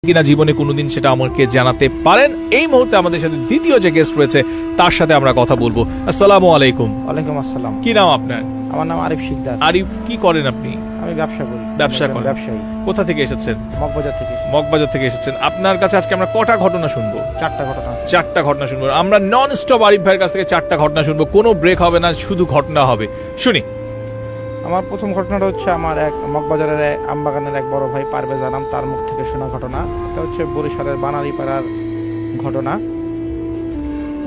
কিনা জীবনে কোনোদিন সেটা আমাকে জানাতে পারেন। এই মুহূর্তে আমাদের সাথে দ্বিতীয় যে গেস্ট রয়েছে তার সাথে আমরা কথা বলবো। আসসালামু আলাইকুম। ওয়ালাইকুম আসসালাম। কি নাম আপনার? আমার নাম আরিফ শিকদার। আরিফ, কি করেন আপনি? আমি ব্যবসা করি। ব্যবসা করেন? ব্যবসায়ী। কোথা থেকে এসেছেন? মগবাজার থেকে। মগবাজার থেকে এসেছেন। আপনার কাছে আজকে আমরা কটা ঘটনা শুনবো? চারটা ঘটনা শুনবো। আমরা নন স্টপ আরিফ ভাইয়ের কাছ থেকে চারটা ঘটনা শুনবো, কোনো ব্রেক হবে না, শুধু ঘটনা হবে। শুনি। আমার প্রথম ঘটনাটা হচ্ছে আমার এক মগবাজারের আমবাগানের এক বড় ভাই পারভেজ আনাম, তার মুখ থেকে শোনা ঘটনা। এটা হচ্ছে বরিশালের বানারীপাড়ার ঘটনা।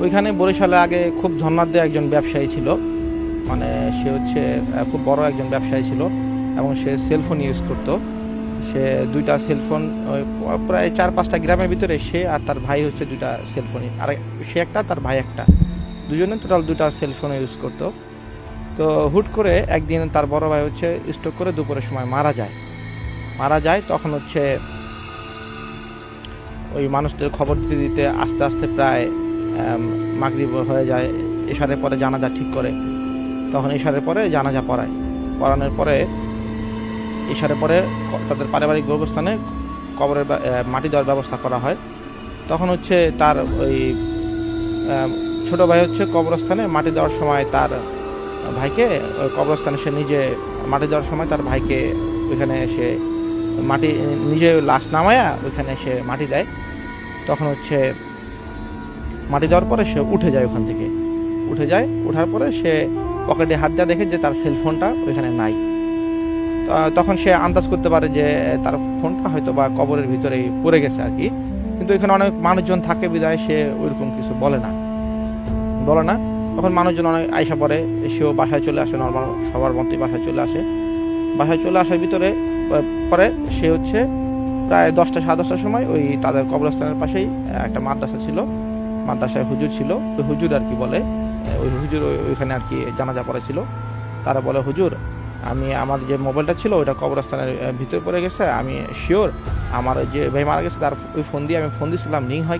ওইখানে বরিশালে আগে খুব ধন্যাঢ্য একজন ব্যবসায়ী ছিল, মানে সে হচ্ছে খুব বড় একজন ব্যবসায়ী ছিল এবং সে সেলফোন ইউজ করত। সে দুইটা সেলফোন, প্রায় 4-5টা গ্রামের ভিতরে সে আর তার ভাই হচ্ছে দুইটা সেলফোন, আর সে একটা, তার ভাই একটা, দুজনে টোটাল দুইটা সেলফোন ইউজ করতো। তো হুট করে একদিন তার বড় ভাই হচ্ছে স্ট্রোক করে দুপুরের সময় মারা যায়। তখন হচ্ছে ওই মানুষদের খবর দিতে দিতে আস্তে আস্তে প্রায় মাগরিব হয়ে যায়। এশারের পরে জানাজা ঠিক করে, তখন এশারের পরে জানাজা পড়ানোর পরে এশারের পরে তাদের পারিবারিক গর্ভস্থানে কবরের মাটি দেওয়ার ব্যবস্থা করা হয়। তখন হচ্ছে তার ওই ছোট ভাই হচ্ছে কবরস্থানে মাটি দেওয়ার সময় তার ভাইকে, কবরস্থানে সে নিজে মাটি দেওয়ার সময় তার ভাইকে ওইখানে সে মাটি নিজে লাশ নামায়া ওইখানে সে মাটি দেয়। তখন হচ্ছে মাটি দেওয়ার পরে সে উঠে যায়, ওখান থেকে ওঠার পরে সে পকেটে হাত দেওয়া দেখে যে তার সেলফোনটা ওইখানে নাই। তখন সে আন্দাজ করতে পারে যে তার ফোনটা হয়তো বা কবরের ভিতরেই পড়ে গেছে আর কি, কিন্তু এখানে অনেক মানুষজন থাকে বিদায় সে ওইরকম কিছু বলে না। তখন মানুষজন অনেক আয়সা পড়ে, সেও বাসায় চলে আসে, নর্মাল সবার মতোই বাসায় চলে আসার ভিতরে পরে সে হচ্ছে প্রায় 10টা 10:30টার সময় ওই তাদের কবরস্থানের পাশেই একটা মাদ্রাসা ছিল, মাদ্রাসায় হুজুর ছিল, ওই হুজুর আর কি বলে, ওই হুজুর ওইখানে আর কি জানাজা পড়েছিল। তারা বলে, হুজুর আমার যে মোবাইলটা ছিল ওইটা কবরস্থানের ভিতরে পড়ে গেছে, আমি শিওর আমার যে ভাই মারা গেছে তার ওই ফোন দিয়ে আমি ফোন দিয়েছিলাম, রিং হয়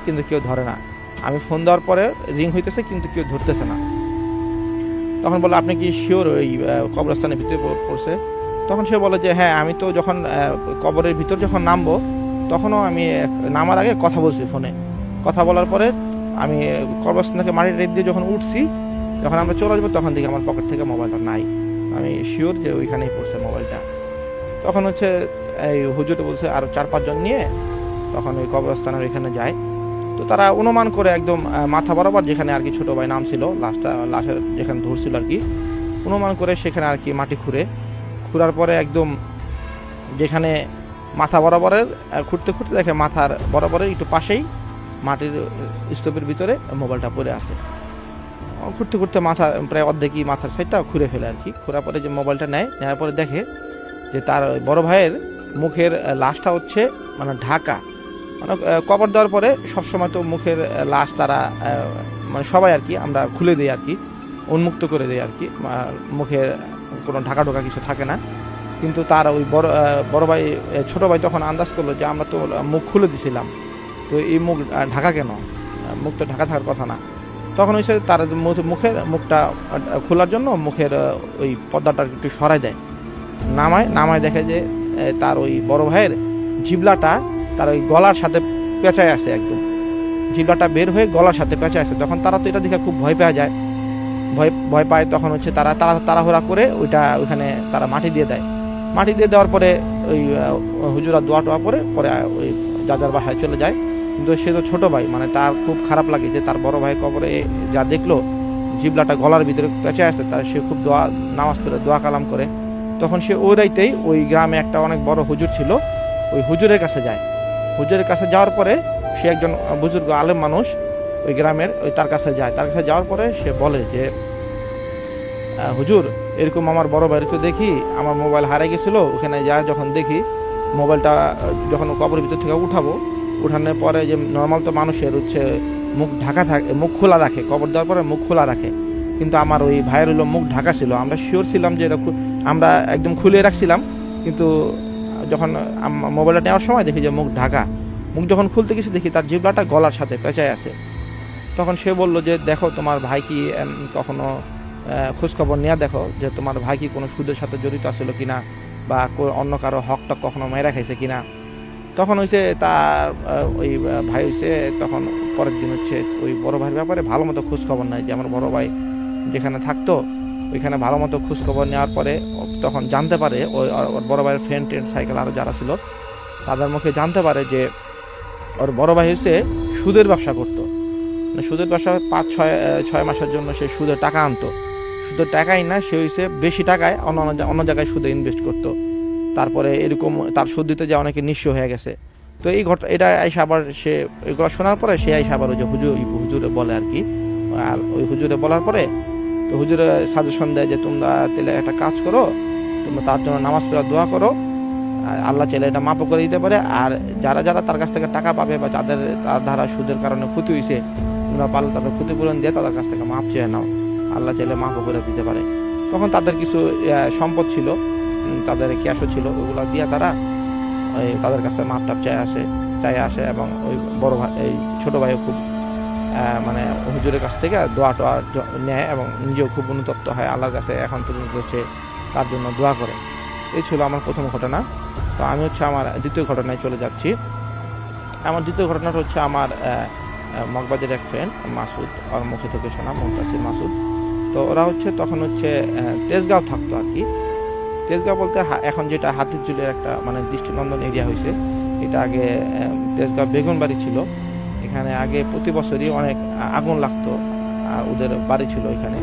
কিন্তু কেউ ধরে না, আমি ফোন দেওয়ার পরে রিং হইতেছে কিন্তু কেউ ধরতেছে না। তখন বলে, আপনি কি শিওর ওই কবরস্থানের ভিতরে পড়ছে? তখন সে বলে যে হ্যাঁ, আমি তো যখন কবরের ভিতর যখন নামবো তখনও আমি নামার আগে কথা বলছি ফোনে। কথা বলার পরে আমি কবরস্থান থেকে মাটির রেত দিয়ে যখন উঠছি, যখন আমরা চলে যাবো তখন দেখি আমার পকেট থেকে মোবাইলটা নাই, আমি শিওর যে ওইখানেই পড়ছে মোবাইলটা। তখন হচ্ছে এই হুজুর বলছে আরও 4-5 জন নিয়ে তখন ওই কবরস্থানের ওইখানে যায়। তো তারা অনুমান করে একদম মাথা বরাবর যেখানে আর কি ছোটো ভাই নাম ছিল, লাশের যেখানে ধরছিল আর কি, অনুমান করে সেখানে আর কি মাটি খুঁড়ার পরে একদম যেখানে মাথা বরাবরের খুঁড়তে দেখে মাথার বরাবরের একটু পাশেই মাটির স্তূপের ভিতরে মোবাইলটা পড়ে আছে। খুঁড়তে মাথা প্রায় অর্ধেকই মাথার সাইডটা খুঁড়ে ফেলে আর কি। খোঁড়ার পরে যে মোবাইলটা নেওয়ার পরে দেখে যে তার বড় ভাইয়ের মুখের লাশটা হচ্ছে মানে ঢাকা, মানে কবর দেওয়ার পরে সবসময় তো মুখের লাশ তারা মানে সবাই আর কি আমরা খুলে দিই আর কি, উন্মুক্ত করে দিই আর কি, মুখের কোনো ঢাকা কিছু থাকে না। কিন্তু তার ওই বড় ভাই ছোট ভাই তখন আন্দাজ করলো যে আমরা তো মুখ খুলে দিছিলাম, তো এই মুখ ঢাকা কেন, মুখ তো ঢাকা থাকার কথা না। তখন হচ্ছে তার মুখটা খোলার জন্য মুখের ওই পর্দাটা একটু সরাই দেয়, নামায় দেখে যে তার ওই বড় ভাইয়ের জিবলাটা তার ওই গলার সাথে পেঁচায় আছে, একদম জিবলাটা বের হয়ে গলার সাথে পেঁচায় আছে। তখন তারা তো এটা দেখে খুব ভয় পায়। তখন হচ্ছে তারা তাড়াহুড়া করে ওইখানে তারা মাটি দিয়ে দেওয়ার পরে ওই হুজুরা দোয়া পরে ওই যার বাসায় চলে যায়। কিন্তু সে তো ছোটো ভাই, মানে তার খুব খারাপ লাগে যে তার বড় ভাই কবরে যা দেখলো জিবলাটা গলার ভিতরে পেঁচায় আসছে, তার সে খুব নামাজ পড়ে দোয়া কালাম করে। তখন সে ওই রাইতেই ওই গ্রামে একটা অনেক বড় হুজুর ছিল, ওই হুজুরের কাছে যায়। হুজুরের কাছে যাওয়ার পরে সে একজন বুজুর্গ আলেম মানুষ ওই গ্রামের, তার কাছে যাওয়ার পরে সে বলে যে হুজুর এরকম আমার বড় ভাইয়ের তো দেখি আমার মোবাইল হারিয়ে গেছিলো, ওখানে যখন দেখি মোবাইলটা যখন কবরের ভিতর থেকে উঠানোর পরে যে নর্মাল তো মানুষের হচ্ছে মুখ ঢাকা থাকে, মুখ খোলা রাখে, কবর দেওয়ার পরে মুখ খোলা রাখে, কিন্তু আমার ওই ভাইয়ের হলো মুখ ঢাকা ছিল। আমরা শিওর ছিলাম যে এটা আমরা একদম খুলে রাখছিলাম, কিন্তু যখন মোবাইলটা নেওয়ার সময় দেখি যে মুখ ঢাকা। মুখ যখন খুলতে গেছি দেখি তার জিবলাটা গলার সাথে পেঁচায় আছে। তখন সে বলল যে দেখো তোমার ভাই কি কখনো খোঁজখবর নিয়ে দেখো যে তোমার ভাই কি কোনো সুদের সাথে জড়িত আছিল কিনা, বা অন্য কারো হকটা কখনো মেরা খাইছে কিনা। তখন হচ্ছে তার ওই ভাই হচ্ছে তখন পরের দিন হচ্ছে ওই বড় ভাইয়ের ব্যাপারে ভালো মতো খোঁজখবর নেয়, যে আমার বড় ভাই যেখানে থাকতো ওইখানে ভালো মতো খোঁজখবর নেওয়ার পরে তখন জানতে পারে ওর বড় ভাইয়ের ফ্রেন্ড সাইকেল আরও যারা ছিল তাদের মুখে জানতে পারে যে ওর বড় ভাই হচ্ছে সুদের ব্যবসা করতো। সুদের ব্যবসা 5-6 মাসের জন্য সে সুদের টাকা আনতো, সুদের টাকাই না সে হচ্ছে বেশি টাকায় অন্য জায়গায় সুদে ইনভেস্ট করতো। তারপরে এরকম তার সুদ দিতে যে অনেকে নিঃস্ব হয়ে গেছে। তো এই এটা আইসা আবার সে এগুলো শোনার পরে সে আইসা আবার ওই যে হুজুরে বলে আর কি, আর ওই হুজুরে বলার পরে তো হুজুরে সাজেশন দেয় যে তোমরা তাহলে একটা কাজ করো, তোমরা তার জন্য নামাজ পড়া দোয়া করো, আল্লাহ চাইলে এটা মাপও করে দিতে পারে। আর যারা যারা তার কাছ থেকে টাকা পাবে বা যাদের তার দ্বারা সুদের কারণে ক্ষতি হয়েছে তোমরা পারলে তাদের ক্ষতিপূরণ দিয়ে তাদের কাছ থেকে মাপ চেয়ে নাও, আল্লাহ চাইলে মাপও করে দিতে পারে। তখন তাদের কিছু সম্পদ ছিল, তাদের ক্যাশও ছিল, ওগুলো দিয়ে তারা ওই তাদের কাছে মাপ টাপ চাই আসে এবং ওই বড় ভাই এই ছোটো ভাইও খুব মানে হুজুরের কাছ থেকে দোয়া টোয়া নেয় এবং নিজেও খুব অনুতপ্ত হয় আল্লাহর কাছে, এখন পর্যন্ত হচ্ছে তার জন্য দোয়া করে। এই ছিল আমার প্রথম ঘটনা। তো আমি হচ্ছে আমার দ্বিতীয় ঘটনায় চলে যাচ্ছি। আমার দ্বিতীয় ঘটনাটা হচ্ছে আমার মগবাজারের এক ফ্রেন্ড মাসুদ, ওর মুখে থেকে শোনা, মুনতাসির মাসুদ। তো ওরা হচ্ছে তখন হচ্ছে তেজগাঁও থাকতো আর কি। তেজগাঁও বলতে এখন যেটা হাতিরঝিলের একটা মানে দৃষ্টিনন্দন এরিয়া হয়েছে, এটা আগে তেজগাঁও বেগুনবাড়ি ছিল। এখানে আগে প্রতি বছরই অনেক আগুন লাগতো, আর ওদের বাড়ি ছিল এখানে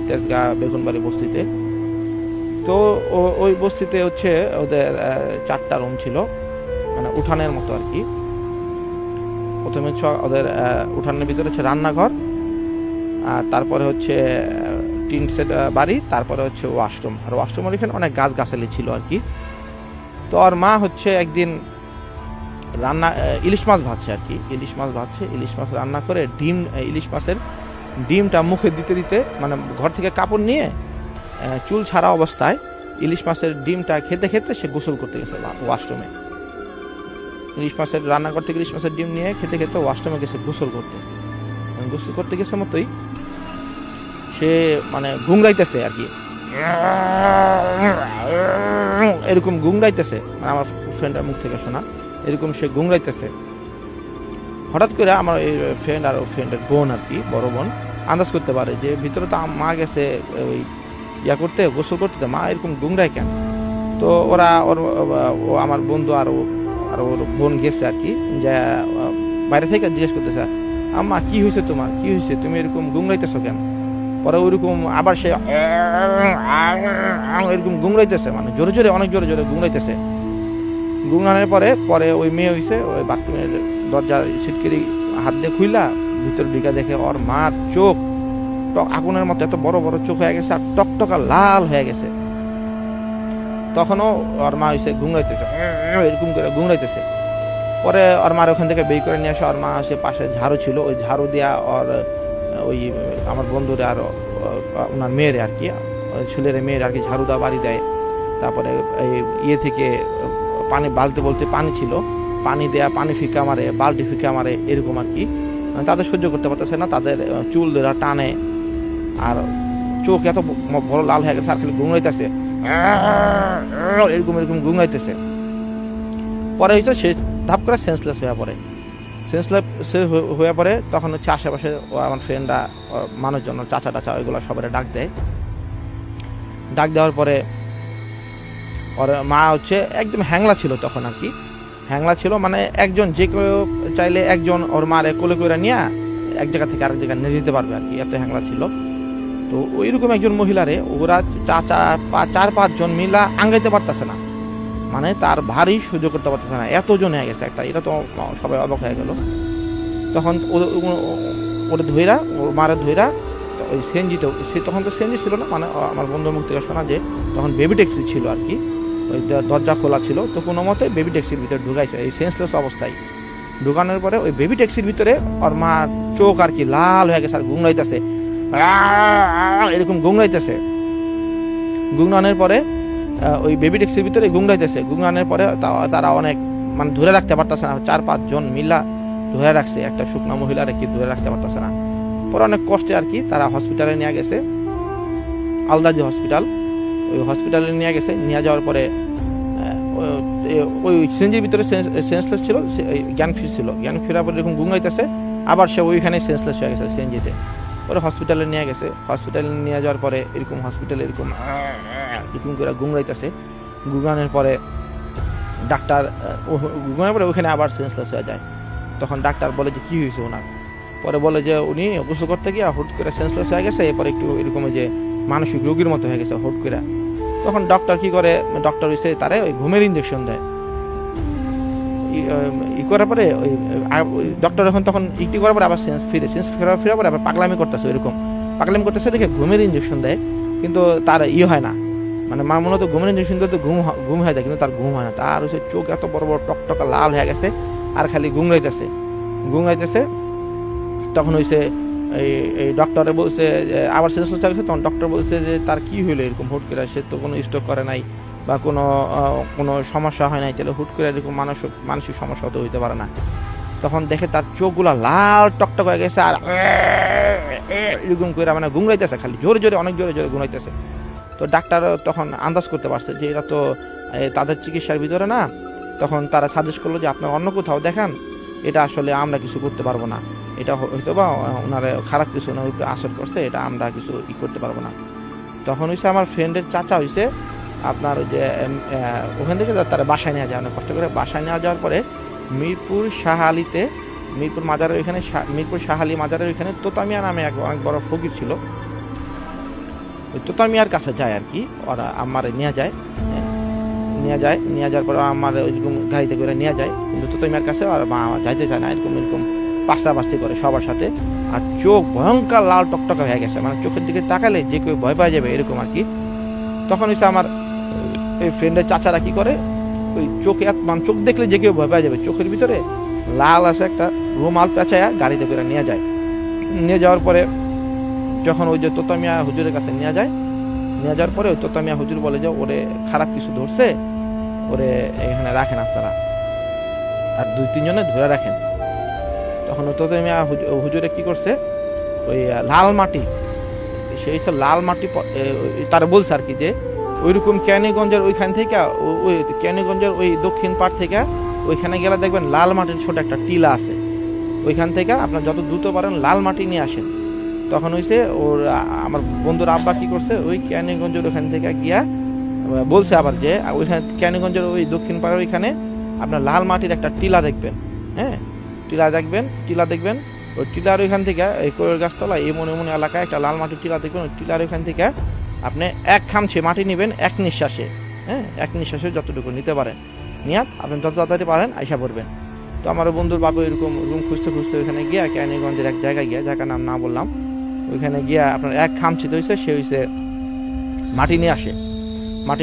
তেজগাঁও বেগুনবাড়ি বস্তিতে। তো ওই বস্তিতে হচ্ছে ওদের 4টা রুম ছিল, মানে উঠানের মতো আর কি। প্রথমে হচ্ছে ওদের উঠানের ভিতরে হচ্ছে রান্নাঘর, আর তারপরে হচ্ছে টিন সেট বাড়ি, তারপরে হচ্ছে ওয়াশরুম। আর ওয়াশরুমের এখানে অনেক গাছগাছালি ছিল আর কি। তো ওর মা হচ্ছে একদিন ইলিশ মাছ ভাজছে আর কি, ইলিশ মাছ রান্না করে ইলিশ মাছের ডিমটা মুখে দিতে দিতে মানে ঘর থেকে কাপড় নিয়ে চুল ছাড়া অবস্থায় ইলিশ মাছের ডিমটা খেতে খেতে সে গোসল করতে গেছে ওয়াশরুমে। রান্নাঘর থেকে ইলিশ মাছের ডিম নিয়ে খেতে খেতে ওয়াশরুমে গেছে গোসল করতে গেছে মতোই সে মানে গুংরাইতেছে আর কি, এরকম গুংরাইতেছে, মানে আমার ফ্রেন্ডের মুখ থেকে শোনা এরকম সে গুংরাইতেছে। হঠাৎ করে আমার এই ফ্রেন্ড আর ফ্রেন্ডের বোন আর কি, বড় বোন আন্দাজ করতে পারে যে ভিতরে তো মা গেছে ওই করতে গোসল করতে, মা এরকম গুংরায় কেন। তো ও আমার বন্ধু আর ওর বোন গেছে আর কি, যে বাইরে থেকে জিজ্ঞেস করতেছে আম্মা কি হয়েছে তোমার, কি হয়েছে, তুমি এরকম গুংরাইতেছো কেন। পরে ওইরকম আবার সে এরকম গুংরাইতেছে, মানে জোরে জোরে অনেক জোরে জোরে গুংরাইতেছে। গুংরানোর পরে ওই মেয়ে হয়েছে ওই বাথরুমের দরজার ছিটকিরি হাত দিয়ে খুইলা ভিতরে ঢুকা দেখে ওর মার চোখ আগুনের মতো এত বড় বড় চোখ হয়ে গেছে আর টকটকা লাল হয়ে গেছে। তখনও ওর মা হয়েছে গুংরাইতেছে, এরকম করে গুংরাইতেছে। পরে ওর মার ওখান থেকে বের করে নিয়ে আসে। ওর মা আসে, পাশে ঝাড়ু ছিল, ওই ঝাড়ু দিয়া ওই আমার বন্ধুরে আর ওনার মেয়েরে আর কি, ছেলের মেয়ের আর কি ঝাড়ু দেওয়া বাড়ি দেয়। তারপরে এই থেকে পানি বালতি বলতে পানি ছিল, পানি দেয়া, পানি ফিকা মারে, বালতি ফিকা মারে, এরকম আর কি। তাদের সহ্য করতে পারতেছে না, তাদের চুল ধরা টানে আর চোখ এত বড় লাল হয়ে গেছে আর খালি গুংরাইতেছে, এরকম গুংরাইতেছে। পরে হয়েছে সে ধাপ করে সেন্সলেস হয়ে পড়ে। তখন হচ্ছে আশেপাশে আমার ফ্রেন্ডরা মানুষজন চাচা টাচা ওইগুলো সবাই ডাক দেওয়ার পরে ওর মা হচ্ছে একদম হ্যাংলা ছিল তখন আর কি, হ্যাংলা ছিল মানে একজন যে কেউ চাইলে একজন ওর মারে কোলে করে নিয়ে এক জায়গা থেকে আরেক জায়গায় নিয়ে যেতে পারবে আর কি, এত হ্যাংলা ছিল। তো ওইরকম একজন মহিলারে ওরা 4-5 জন মিলা আঙ্গাইতে পারতেছে না, মানে তার ভারী সহ্য করতে পারতেছে না, এতজন হয়ে গেছে একটা। এটা তো সবাই অবাক হয়ে গেল। তখন ওরা ধইরা ওর মারে ধইরা ওই সিএনজিতে, তখন তো সিএনজি ছিল না, মানে আমার বন্ধুর মুখ থেকে শোনা যে তখন বেবি ট্যাক্সি ছিল আর কি, ওই দরজা খোলা ছিল। তো কোনো মতে বেবি ট্যাক্সির ভিতরে ঢুকাইছে এই সেন্সলেস অবস্থায়। ঢুকানোর পরে ওই বেবি ট্যাক্সির ভিতরে ওর মার চোখ আর কি লাল হয়ে গেছে আর গুংরাইতেছে, এরকম গুংরাইতেছে। গুংরানোর পরে ওই বেবি ট্যাক্সির ভিতরে গুংরানোর পরে তারা অনেক মানে ধরে রাখতে পারতেছে না, 4-5 জন মিলা ধরে রাখছে, একটা শুকনা মহিলার কি ধরে রাখতে পারতেছে না। পরে অনেক কষ্টে আর কি তারা হসপিটালে নিয়ে গেছে, আলরাজি হসপিটাল। ওই হসপিটালে নিয়ে গেছে, নিয়ে যাওয়ার পরে ওই সিএনজির ভিতরে সেন্সলেস ছিল, জ্ঞান ফিরছিল, জ্ঞান ফেরার পরে এরকম গুঙাইতেছে, আবার সে ওইখানে সেন্সলেস হয়ে গেছে সিএনজিতে। পরে হসপিটালে নিয়ে গেছে, হসপিটালে নিয়ে যাওয়ার পরে এরকম হসপিটালে এরকম করে গুঙাইতেছে, গুঙানোর পরে ডাক্তার গুঙানোর পরে ওইখানে আবার সেন্সলেস হয়ে যায়। তখন ডাক্তার বলে যে কী হয়েছে ওনার, পরে বলে যে উনি গোসল করতে গিয়ে হুট করে সেন্সলেস হয়ে গেছে, এরপরে একটু এরকম যে মানসিক রোগীর মতো হয়ে গেছে হুট করে। তখন ডক্টর কি করে, ডক্টর হয়েছে তারে ওই ঘুমের ইঞ্জেকশন দেয়। ই করার পরে ওই ডক্টর এখন তখন ইটি করার পরে আবার সেন্স ফেরার পরে আবার পাগলামি করতেছে, ওইরকম পাগলামি করতেছে দেখে ঘুমের ইঞ্জেকশন দেয়, কিন্তু তার হয় না, মানে মার মনে তো ঘুমের ইঞ্জেকশন দিতে ঘুম হয়ে যায়, কিন্তু তার ঘুম হয় না। তার হচ্ছে চোখ এত বড় বড় টকটকা লাল হয়ে গেছে, আর খালি গুংড়াইতেছে। তখন হয়েছে এই ডক্টরে বলছে আবার সেন্সলেস হয়ে গেছে। তখন ডক্টর বলছে যে তার কি হইলো এরকম হুট করে, সে তো কোনো স্ট্রোক করে নাই বা কোনো সমস্যা হয় নাই, তাহলে হুট করে এরকম মানসিক সমস্যা তো হইতে পারে না। তখন দেখে তার চোখগুলা লাল টকটক হয়ে গেছে, আর এরকম করে মানে গুংড়াইতেছে, খালি জোরে জোরে অনেক জোরে জোরে গুঙাইতেছে। তো ডাক্তার তখন আন্দাজ করতে পারছে যে এটা তো তাদের চিকিৎসার ভিতরে না। তখন তারা সাজেস্ট করলো যে আপনার অন্য কোথাও দেখান, এটা আসলে আমরা কিছু করতে পারবো না, এটা হয়তো বা ওনার খারাপ কিছু ওনার উপরে আসর করছে, এটা আমরা কিছু করতে পারবো না। তখন হয়েছে আমার ফ্রেন্ডের চাচা হয়েছে আপনার ওই যে ওখান থেকে তারা বাসায় নেওয়া যায়, অনেক কষ্ট করে বাসায় নেওয়া যাওয়ার পরে মিরপুর শাহালিতে, মিরপুর মাজারের ওইখানে, মিরপুর শাহালি মাজারের ওইখানে তোতামিয়া নামে এক অনেক বড় ফকির ছিল। ওই তোতামিয়ার কাছে যায় আর কি, ওরা আমার নিয়ে যাওয়ার পরে আমার ওইরকম গাড়িতে করে নিয়ে যায়, কিন্তু তোতামিয়ার কাছে আর মা যাইতে চায় না, এরকম পাস্তাপাস্তি করে সবার সাথে। আর চোখ ভয়ঙ্কর লাল টকটকা হয়ে গেছে, মানে চোখের দিকে তাকালে যে কেউ ভয় পাওয়া যাবে এরকম আর কি। তখন হচ্ছে আমার এই ফ্রেন্ডের চাচারা কি করে, ওই চোখে মানে চোখ দেখলে যে কেউ ভয় পাওয়া যাবে, চোখের ভিতরে লাল আছে একটা রুমাল পেঁচায়া গাড়িতে করে নিয়ে যায়। নিয়ে যাওয়ার পরে যখন ওই যে তোতামিয়া হুজুরের কাছে নিয়ে যাওয়ার পরে ওই তোতামিয়া হুজুর বলে যে ওরে খারাপ কিছু ধরছে, ওরে এখানে রাখেন আপনারা, আর 2-3 জনে ধরে রাখেন। তখন ওই তোতামিয়া হুজুরে কি করছে, ওই লাল মাটি, সেই সব লাল মাটি তারা বলছে আর কি যে ওইরকম ক্যানিগঞ্জের ওইখান থেকে, ওই ক্যানিগঞ্জের ওই দক্ষিণ পাড় থেকে ওইখানে গেলে দেখবেন লাল মাটির ছোট একটা টিলা আছে, ওইখান থেকে আপনার যত দ্রুত পারেন লাল মাটি নিয়ে আসেন। তখন হয়েছে ওর আমার বন্ধুর আব্বা কি করছে, ওই ক্যানিগঞ্জের ওইখান থেকে গিয়া বলছে আবার যে ওইখানে ক্যানিগঞ্জের ওই দক্ষিণ পাড়ের ওইখানে আপনার লাল মাটির একটা টিলা দেখবেন, হ্যাঁ টিলা দেখবেন, ওই টিলার ওইখান থেকে এই কোয়েল গাছতলা এমন এলাকায় একটা লাল মাটির টিলা দেখবেন। ওই টিলার ওইখান থেকে আপনি এক খামছে মাটি নেবেন এক নিঃশ্বাসে, হ্যাঁ এক নিঃশ্বাসে যতটুকু নিতে পারেন নিয়াত, আপনি যত তাড়াতাড়ি পারেন আইসা পড়বেন। তো আমার বন্ধুর বাবু এরকম রুম খুঁজতে ওইখানে গিয়া ক্যানিগঞ্জের এক জায়গায় গিয়া, জায়গার নাম না বললাম, ওইখানে গিয়া আপনার এক খামচিত হয়েছে, সে হয়েছে মাটি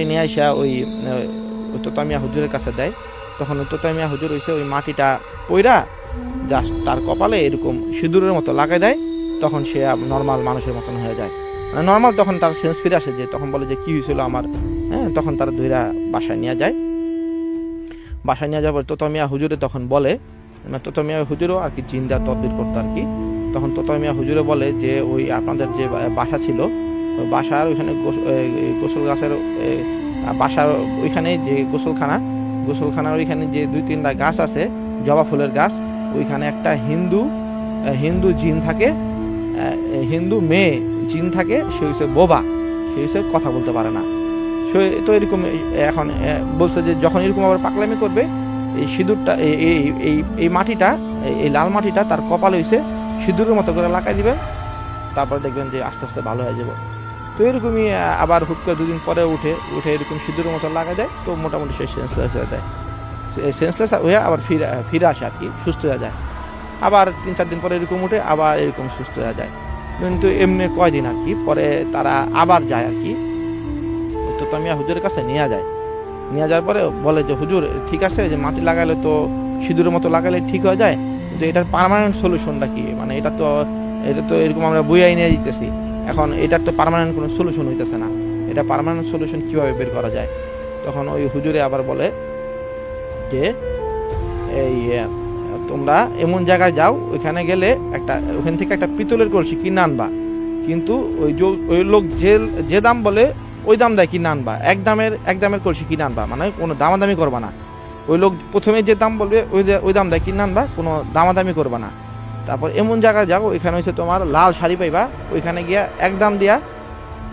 নিয়ে আসা ওই তোতামিয়া হুজুরের কাছে দেয়। তখন ওই তোতামিয়া হুজুর হয়েছে ওই মাটিটা পইরা জাস্ট তার কপালে এরকম সিঁদুরের মতো লাগাই দেয়। তখন সে নর্মাল মানুষের মতন হয়ে যায়, মানে নর্মাল। তখন তার সেন্স ফিরে আসে, যে তখন বলে যে কি হয়েছিল আমার, হ্যাঁ তখন তারা ধইরা বাসায় নিয়ে যায়। যাওয়ার পর তোতামিয়া হুজুরে তখন বলে, তোতামিয়া হুজুরও আর কি জিন্দা তদবির করতো আর কি। তখন তোতামিয়া হুজুরে বলে যে ওই আপনাদের যে বাসা ছিল, ওই বাসার ওইখানে গোসল গাছের বাসার ওইখানে যে গোসলখানার ওইখানে যে 2-3টা গাছ আছে, জবা ফুলের গাছ, ওইখানে একটা হিন্দু জিন থাকে, হিন্দু মেয়ে জিন থাকে, সে হচ্ছে বোবা, সে হচ্ছে কথা বলতে পারে না। সে তো এরকম এখন বলছে যে যখন এরকম আবার পাগলামি করবে, এই সিঁদুরটা এই মাটিটা, এই লাল মাটিটা তার কপালে হয়েছে সিঁদুরের মতো করে লাগাই দিবেন, তারপর দেখবেন যে আস্তে আস্তে ভালো হয়ে যাবে। তো এরকমই আবার হুট করে 2 দিন পরে উঠে এরকম সিঁদুরের মতো লাগাই দেয়। তো মোটামুটি সে সেন্সলেস হয়ে যায়, সেন্সলেস হয়ে আবার ফিরে আসে আর কি, সুস্থ হয়ে যায়। আবার 3-4 দিন পরে এরকম উঠে আবার এরকম সুস্থ হয়ে যায়। কিন্তু এমনি কয়দিন আর কি পরে তারা আবার যায় আর কি, তোতামিয়া হুজুরের কাছে নিয়ে যাওয়ার পরে বলে যে হুজুর ঠিক আছে, যে মাটি লাগালে তো সিঁদুরের মতো লাগালে ঠিক হয়ে যায়, কিন্তু এটার পার্মানেন্ট সলিউশনটা কি, মানে এটা তো এরকম আমরা বইয়াই নিয়ে দিতেছি, এখন এটার তো পার্মানেন্ট কোনো সলিউশন হইতেছে না, এটা পার্মানেন্ট সলিউশন কিভাবে বের করা যায়। তখন ওই হুজুরে আবার বলে যে এই তোমরা এমন জায়গায় যাও, ওইখানে গেলে ওখান থেকে একটা পিতলের কলসি কিনে আনবা, কিন্তু ওই লোক যে দাম বলে ওই দাম দেয় কিনে আনবা, এক দামের কলসি কিনে আনবা, মানে কোনো দামাদামি করবা না। ওই লোক প্রথমে যে দাম বলবে ওই দাম দেয় কিনে আনবা, কোনো দামাদামি করবা না। তারপর এমন জায়গায় যাও, ওইখানে হচ্ছে তোমার লাল শাড়ি পাইবা, ওইখানে গিয়া এক দাম দিয়া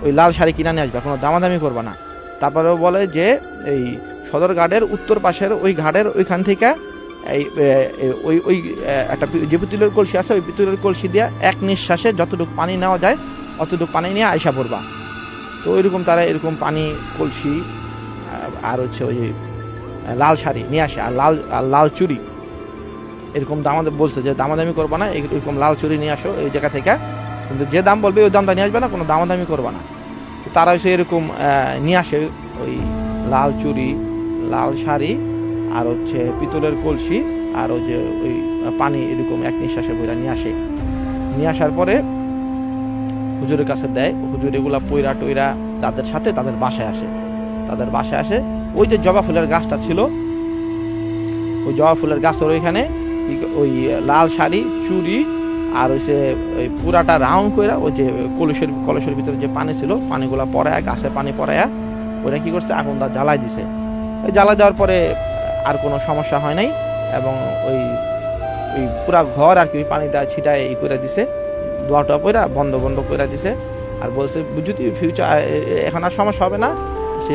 ওই লাল শাড়ি কিনে নিয়ে আসবা, কোনো দামাদামি করবা না। তারপরেও বলে যে এই সদর ঘাটের উত্তর পাশের ওই ঘাটের ওইখান থেকে এই ওই ওই একটা যে পিতলের কলসি আছে, ওই পিতলের কলসি দিয়া এক নিঃশ্বাসে যতটুকু পানি নেওয়া যায় অতটুকু পানি নিয়ে আইসা পড়বা। তো ওইরকম তারা এরকম পানি কলসি আর হচ্ছে ওই লাল শাড়ি নিয়ে আসে, আর লাল চুড়ি এরকম দামাদামি বলছে যে দামাদামি করবা না, এরকম লাল চুড়ি নিয়ে আসো এই জায়গা থেকে, কিন্তু যে দাম বলবে ওই দামটা নিয়ে আসবে না, কোনো দামাদামি করবা না। তো তারা হচ্ছে এরকম নিয়ে আসে ওই লাল চুড়ি, লাল শাড়ি আর হচ্ছে পিতলের কলসি আর ওই যে ওই পানি এরকম এক নিঃশ্বাসে বইরা নিয়ে আসে। নিয়ে আসার পরে হুজুরের কাছে দেয়, হুজুর এগুলা পয়রা টইরা তাদের সাথে তাদের বাসায় আসে। ওই যে জবা ফুলের গাছটা ছিল, ওই জবা ফুলের গাছের ওইখানে ওই লাল শাড়ি, চুড়ি আর হচ্ছে ওই পুরাটা রাউন্ড কইরা ওই যে কলসের ভিতরে যে পানি ছিল, পানিগুলা পড়ায় গাছে পানি পড়ায়া ওরা কি করছে, আগুন দা জ্বালাই দিছে। ওই জ্বালাই দেওয়ার পরে আর কোনো সমস্যা হয় নাই, এবং ওই পুরা ঘর আর কি পানি দা ছিটায় ই করে দিছে, দোয়া টোয়া পয়রা বন্ধ করে দিছে। আর বলছে যদি ফিউচার এখন আর সমস্যা হবে না, সে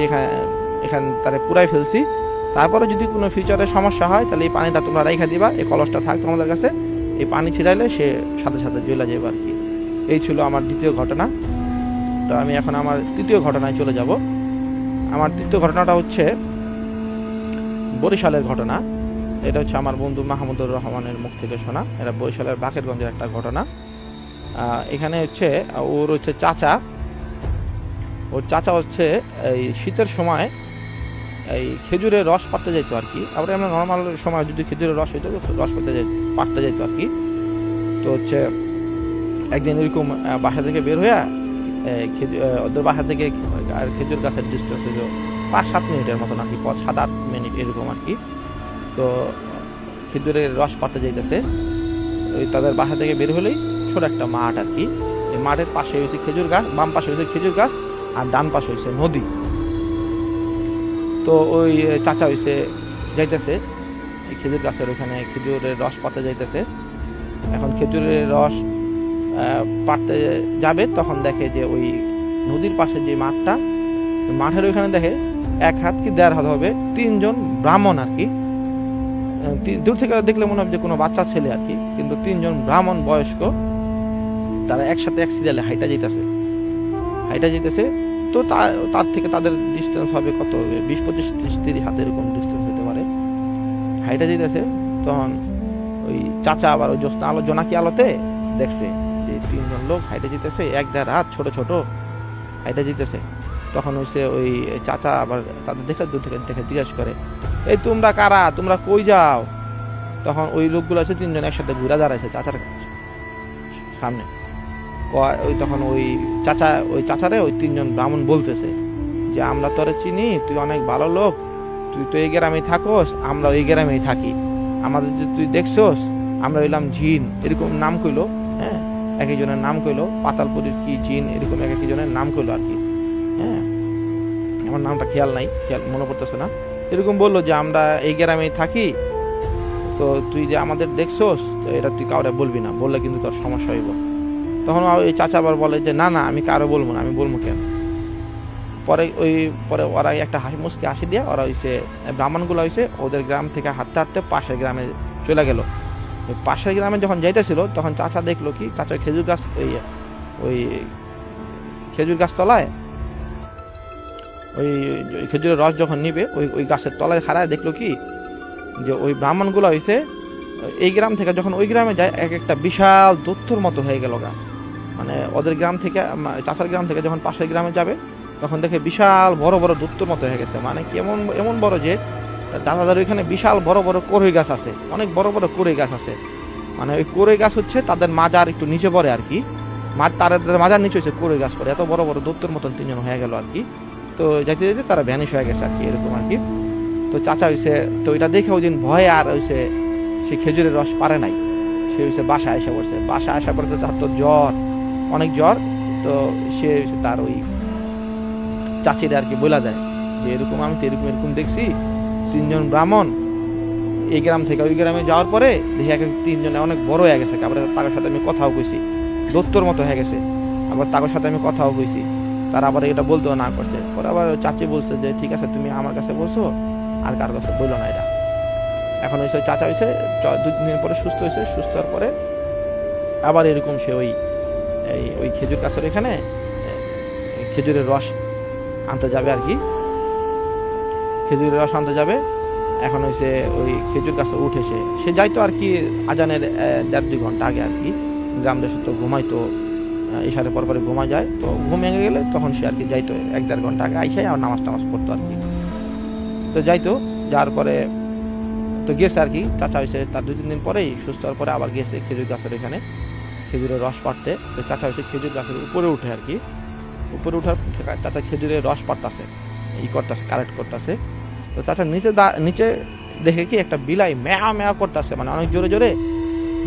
এখানে তারা পুরাই ফেলছি, তারপরে যদি কোনো ফিউচারে সমস্যা হয় তাহলে এই পানিটা তোমরা রেখা দিবা, এই কলসটা থাক তোমাদের কাছে, এই পানি ছিটাইলে সে সাথে সাথে জ্বলে যাবে আর কি। এই ছিল আমার দ্বিতীয় ঘটনা। তো আমি এখন আমার তৃতীয় ঘটনায় চলে যাব। আমার তৃতীয় ঘটনাটা হচ্ছে বরিশালের ঘটনা। এটা হচ্ছে আমার বন্ধু মাহমুদুর রহমানের মুখ থেকে শোনা। এটা বরিশালের বাকেরগঞ্জের একটা ঘটনা। এখানে হচ্ছে ওর হচ্ছে ওর চাচা হচ্ছে এই শীতের সময় এই খেজুরের রস পাড়তে যাইতো আর কি। আবার আমরা নর্মাল সময় যদি খেজুরের রস হইতো, রস পাড়তে যাইতো আর কি। তো হচ্ছে একদিন এরকম বাসা থেকে বের হইয়া ওদের বাসা থেকে আর খেজুর গাছের ডিস্টেন্স হইল 5-7 মিনিটের মতো নাকি, 7-8 মিনিট এরকম আর কি। তো খেজুরের রস পাড়তে যাইতেছে, ওই তাদের বাসা থেকে বের হলেই ছোট একটা মাঠ আর কি। এই মাঠের পাশে হয়েছে খেজুর গাছ, বাম পাশে হয়েছে খেজুর গাছ আর ডান পাশে হয়েছে নদী। তো ওই চাচা হয়েছে যাইতেছে এই খেজুর গাছের ওখানে খেজুরের রস পাড়তে যাইতেছে। এখন খেজুরের রস পাড়তে যাবে, তখন দেখে যে ওই নদীর পাশে যে মাঠটা, মাঠের ওইখানে দেখে 1 হাত কি 1.5 হাত হবে 3 জন ব্রাহ্মণ আর কি। দূর থেকে দেখলে মনে হবে যে কোনো বাচ্চা ছেলে আর কি, কিন্তু 3 জন ব্রাহ্মণ বয়স্ক, তারা একসাথে এক সিরিয়ালে হাইটা যেতেছে। তো তার থেকে তাদের ডিস্টেন্স হবে কত, 20, 25, 30, 30 হাত এরকম ডিস্টেন্স হতে পারে। হাইটা যেতেছে, তখন ওই চাচা আবার ওই জ্যোৎস্না আলো জোনাকি আলোতে দেখছে যে 3 জন লোক হাইটা যেতেছে, 1-1.5 হাত ছোট হাইটা যেতেছে। তখন হচ্ছে ওই চাচা আবার তাদের দেখে দূর থেকে দেখে জিজ্ঞেস করে, এই তোমরা কারা, তোমরা কই যাও? তখন ওই লোকগুলো আছে 3 জন একসাথে ঘুরে দাঁড়াইছে চাচার সামনে। তখন ওই চাচারে ওই 3 জন ব্রাহ্মণ বলতেছে যে আমরা তোরে চিনি, তুই অনেক ভালো লোক, তুই তো এই গ্রামেই থাকোস, আমরা ওই গ্রামেই থাকি, আমাদের যে তুই দেখছোস আমরা হইলাম জিন, এরকম নাম কইলো। হ্যাঁ, এক একজনের নাম কইলো, পাতালপুরীর কি জিন এরকম এক একজনের নাম কইলো আর কি। হ্যাঁ, আমার নামটা খেয়াল মনে পড়তেছে না। এরকম বললো যে আমরা এই গ্রামেই থাকি, তো তুই যে আমাদের দেখছোস, তো এটা তুই কাউরে বলবি না, বললে কিন্তু তোর সমস্যা হইব। তখন ওই চাচা আবার বলে যে না আমি কারো বলবো না, আমি বলবো কেন? পরে ওরা একটা হাসি মুসকি হাসি দিয়ে ওরা হইছে ব্রাহ্মণগুলো হইছে ওদের গ্রাম থেকে হাঁটতে হাঁটতে পাশের গ্রামে চলে গেল। ওই পাশের গ্রামে যখন যাইতেছিল, তখন চাচা দেখলো কি, চাচা খেজুর গাছ ওই খেজুর গাছ তলায় ওই খেজুরের রস যখন নিবে ওই গাছের তলায় খাড়ায় দেখলো কি, যে ওই ব্রাহ্মণগুলো হইছে এই গ্রাম থেকে যখন ওই গ্রামে যায় এক একটা বিশাল দৈত্যর মতো হয়ে গেল গা। মানে ওদের গ্রাম থেকে, চাচার গ্রাম থেকে যখন পাশের গ্রামে যাবে, তখন দেখে বিশাল বড় বড় দৈত্যর মতো হয়ে গেছে। মানে কি এমন বড় যে দাদাদের ওইখানে বিশাল বড় বড় কড়ই গাছ আছে, অনেক বড় বড় কড়ই গাছ আছে। মানে ওই কড়ই গাছ হচ্ছে তাদের মাজার একটু নিচে পড়ে আর কি, তাদের মাজার নিচে হচ্ছে কড়ই গাছ পড়ে। এত বড় বড় দৈত্যর মতন 3 জন হয়ে গেল আর কি। তো যাইতে যাইতে তারা ভ্যানিশ হয়ে গেছে আর কি, এরকম আর কি। তো চাচা হইছে, তো এটা দেখে ওই দিন ভয়ে আর হইছে সে খেজুরের রস পারে নাই, সে হইছে বাসায় আসা পড়ছে। তার তো জ্বর, অনেক জ্বর। তো সে হইছে তার ওই চাচিরা আর কি বলে দেয় যে এরকম আমি তো এরকম এরকম দেখছি 3 জন ব্রাহ্মণ এই গ্রাম থেকে ওই গ্রামে যাওয়ার পরে দেখি এক 3 জনে অনেক বড় হয়ে গেছে, আবার তাদের সাথে আমি কথাও কইছি, দত্তর মতো হয়ে গেছে, আবার তাদের সাথে আমি কথাও কইছি, তারা আবার এটা বলতেও না করছে। পরে আবার চাচি বলছে যে ঠিক আছে তুমি আমার কাছে বলছো, আর কার কাছে বললো না এটা। এখন হয়েছে চাচা হয়েছে 2 দিন পরে সুস্থ হয়েছে, সুস্থ হওয়ার পরে আবার এরকম সে ওই খেজুর গাছের এখানে খেজুরের রস আনতে যাবে আর কি, খেজুরের রস আনতে যাবে। এখন হয়েছে ওই খেজুর গাছে উঠে সে যাইতো আর কি আজানের 1.5-2 ঘন্টা আগে আর কি, গ্রাম দেশে তো ঘুমাইতো, ইশারে পর পরে ঘুমা যায়, তো ঘুম ভেঙে গেলে তখন সে আর কি যাইতো 1-1.5 ঘন্টা আগে আইসাই আর নামাজ টামাজ পড়তো আর কি। তো যাইতো, যাওয়ার পরে তো গেছে আর কি চাচা হয়েছে তার 2-3 দিন পরেই সুস্থ হওয়ার পরে আবার গেছে খেজুর গাছের এখানে খেজুরের রস পাড়তে। তো চাচা হয়েছে খেজুর গাছের উপরে উঠে আর কি, উপরে উঠার চাচা খেজুরের রস পাড়তাছে, করতেছে, কালেক্ট করতেছে। তো চাচা নিচে দেখে কি একটা বিলাই ম্যাও ম্যাও করতেছে, মানে অনেক জোরে জোরে